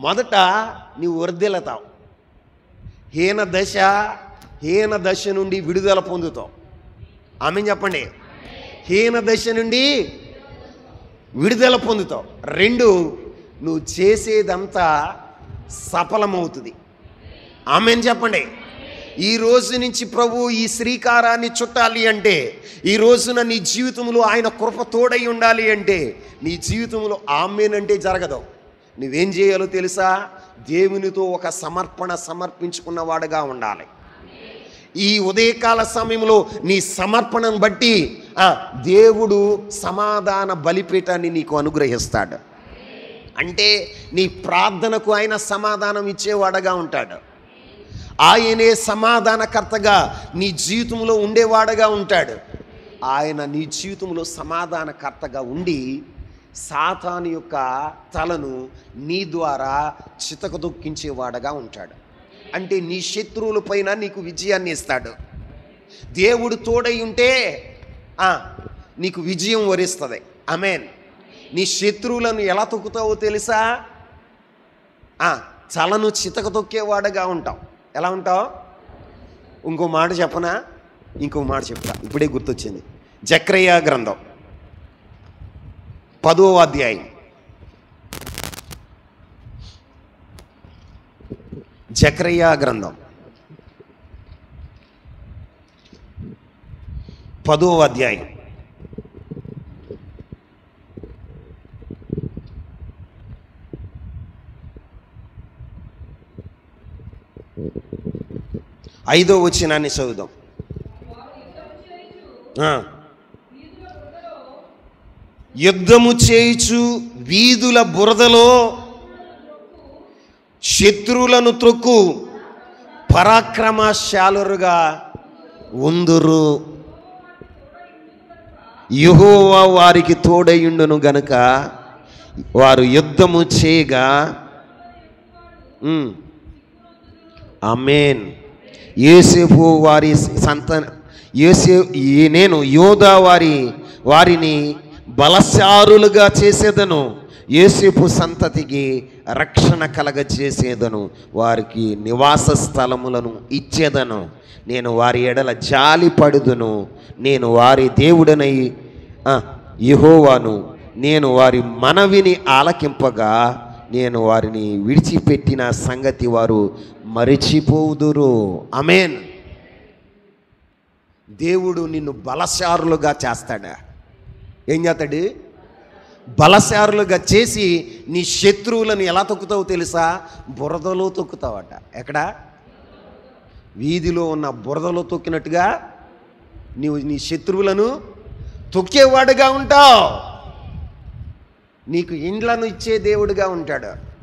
మొదట నీవు వర్ధిల్లుతావు. హీన దశ నుండి విడుదల పొందుతావు. ఆమేన్ చెప్పండి. హీన దశ నుండి విడుదల పొందుతావు. 2, నువ్వు చేసేదంతా సఫలమవుతుంది. ఆమేన్ చెప్పండి. ఈ రోజు నుంచి ప్రభు ఈ శ్రీకారాన్ని చుట్టాలి అంటే, ఈ రోజున నీ జీవితంలో ఆయన కృప తోడై ఉండాలి అంటే, నీ జీవితంలో ఆమేన్ అంటే జరగదు. నువ్వేం చేయాలో తెలుసా? దేవునితో ఒక సమర్పించుకున్నవాడుగా ఉండాలి. ఈ ఉదయకాల సమయంలో నీ సమర్పణను బట్టి దేవుడు సమాధాన బలిపీఠాన్ని నీకు అనుగ్రహిస్తాడు. అంటే నీ ప్రార్థనకు ఆయన సమాధానం ఇచ్చేవాడుగా ఉంటాడు. ఆయనే సమాధానకర్తగా నీ జీవితంలో ఉండేవాడుగా ఉంటాడు. ఆయన నీ జీవితంలో సమాధానకర్తగా ఉండి సాతాను యొక్క తలను నీ ద్వారా చితకదొక్కించేవాడుగా ఉంటాడు. అంటే నీ శత్రువుల పైన నీకు విజయాన్ని ఇస్తాడు. దేవుడు తోడై ఉంటే నీకు విజయం వరిస్తుంది. ఆమేన్. నీ శత్రువులను ఎలా తొక్కుతావో తెలుసా? చలను చితక తొక్కేవాడుగా ఉంటావు. ఎలా ఉంటావు? ఇంకో మాట చెప్పనా? ఇంకో మాట చెప్తా, ఇప్పుడే గుర్తొచ్చింది. జకర్యా గ్రంథం 10వ అధ్యాయం. జకర్యా గ్రంథం 10వ అధ్యాయం 5వ వచనాన్ని చదువుదాం. యుద్ధము చేయుచు వీధుల బురదలో శత్రువులను త్రొక్కు పరాక్రమశాలురుగా ఉందురు. యెహోవా వారికి తోడయుండును గనుక వారు యుద్ధము చేయగా. ఆమేన్. యోసేపు వారి నేను యోధా వారిని బలశారులుగా చేసేదను. యోసేపు సంతతికి రక్షణ కలగచేసేదను. వారికి నివాస స్థలములను ఇచ్చేదను. నేను వారి ఎడల జాలి పడుదును. నేను వారి దేవుడనై యెహోవాను. నేను వారి మనవిని ఆలకింపగా నేను వారిని విడిచిపెట్టిన సంగతి వారు మరిచిపోదురు. ఆమేన్. దేవుడు నిన్ను బలశారులుగా చేస్తాడా? ఏం చేస్తాడు? బలశారులుగా చేసి నీ శత్రువులను ఎలా తొక్కుతావో తెలుసా? బురదలో తొక్కుతావట. ఎక్కడ? వీధిలో ఉన్న బురదలో తొక్కినట్టుగా నీవు నీ శత్రువులను తొక్కేవాడుగా ఉంటావు. నీకు ఇండ్లను ఇచ్చే దేవుడిగా ఉంటాడు.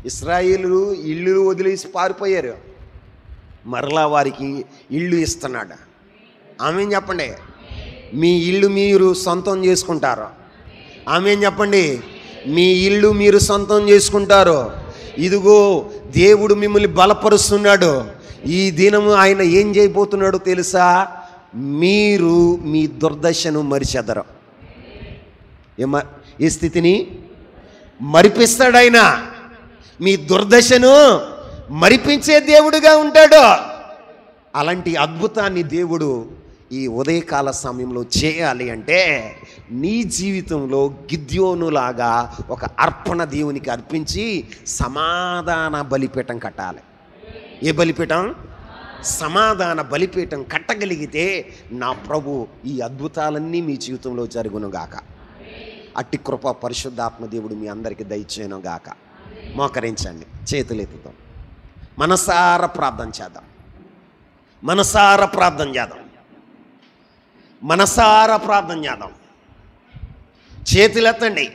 ఇశ్రాయేలు ఇల్లు వదిలేసి పారిపోయారు, మరలా వారికి ఇల్లు ఇస్తున్నాడు. ఆమేన్ చెప్పండి. మీ ఇల్లు మీరు సొంతం చేసుకుంటారు. ఆమేన్ చెప్పండి. మీ ఇల్లు మీరు సొంతం చేసుకుంటారు. ఇదిగో దేవుడు మిమ్మల్ని బలపరుస్తున్నాడు. ఈ దినము ఆయన ఏం చేయబోతున్నాడో తెలుసా? మీరు మీ దుర్దశను మరిచెదరు. ఈ స్థితిని మరిపిస్తాడు ఆయన. మీ దుర్దశను మరిపించే దేవుడుగా ఉంటాడు. అలాంటి అద్భుతాన్ని దేవుడు ఈ ఉదయకాల సమయంలో చేయాలి అంటే నీ జీవితంలో గిద్యోనులాగా ఒక అర్పణ దేవునికి అర్పించి సమాధాన బలిపీఠం కట్టాలి. ఏ బలిపీఠం? సమాధాన బలిపీఠం కట్టగలిగితే నా ప్రభు ఈ అద్భుతాలన్నీ మీ జీవితంలో జరుగునుగాక. అట్టి కృప పరిశుద్ధాత్మ దేవుడు మీ అందరికీ దయచేయనుగాక. మోకరించండి, చేతులెత్తుతాం, మనసారా ప్రార్థన చేద్దాం. మనసారా ప్రార్థన చేద్దాం. మనసారా ప్రార్థన చేద్దాం. చేతులెత్తండి.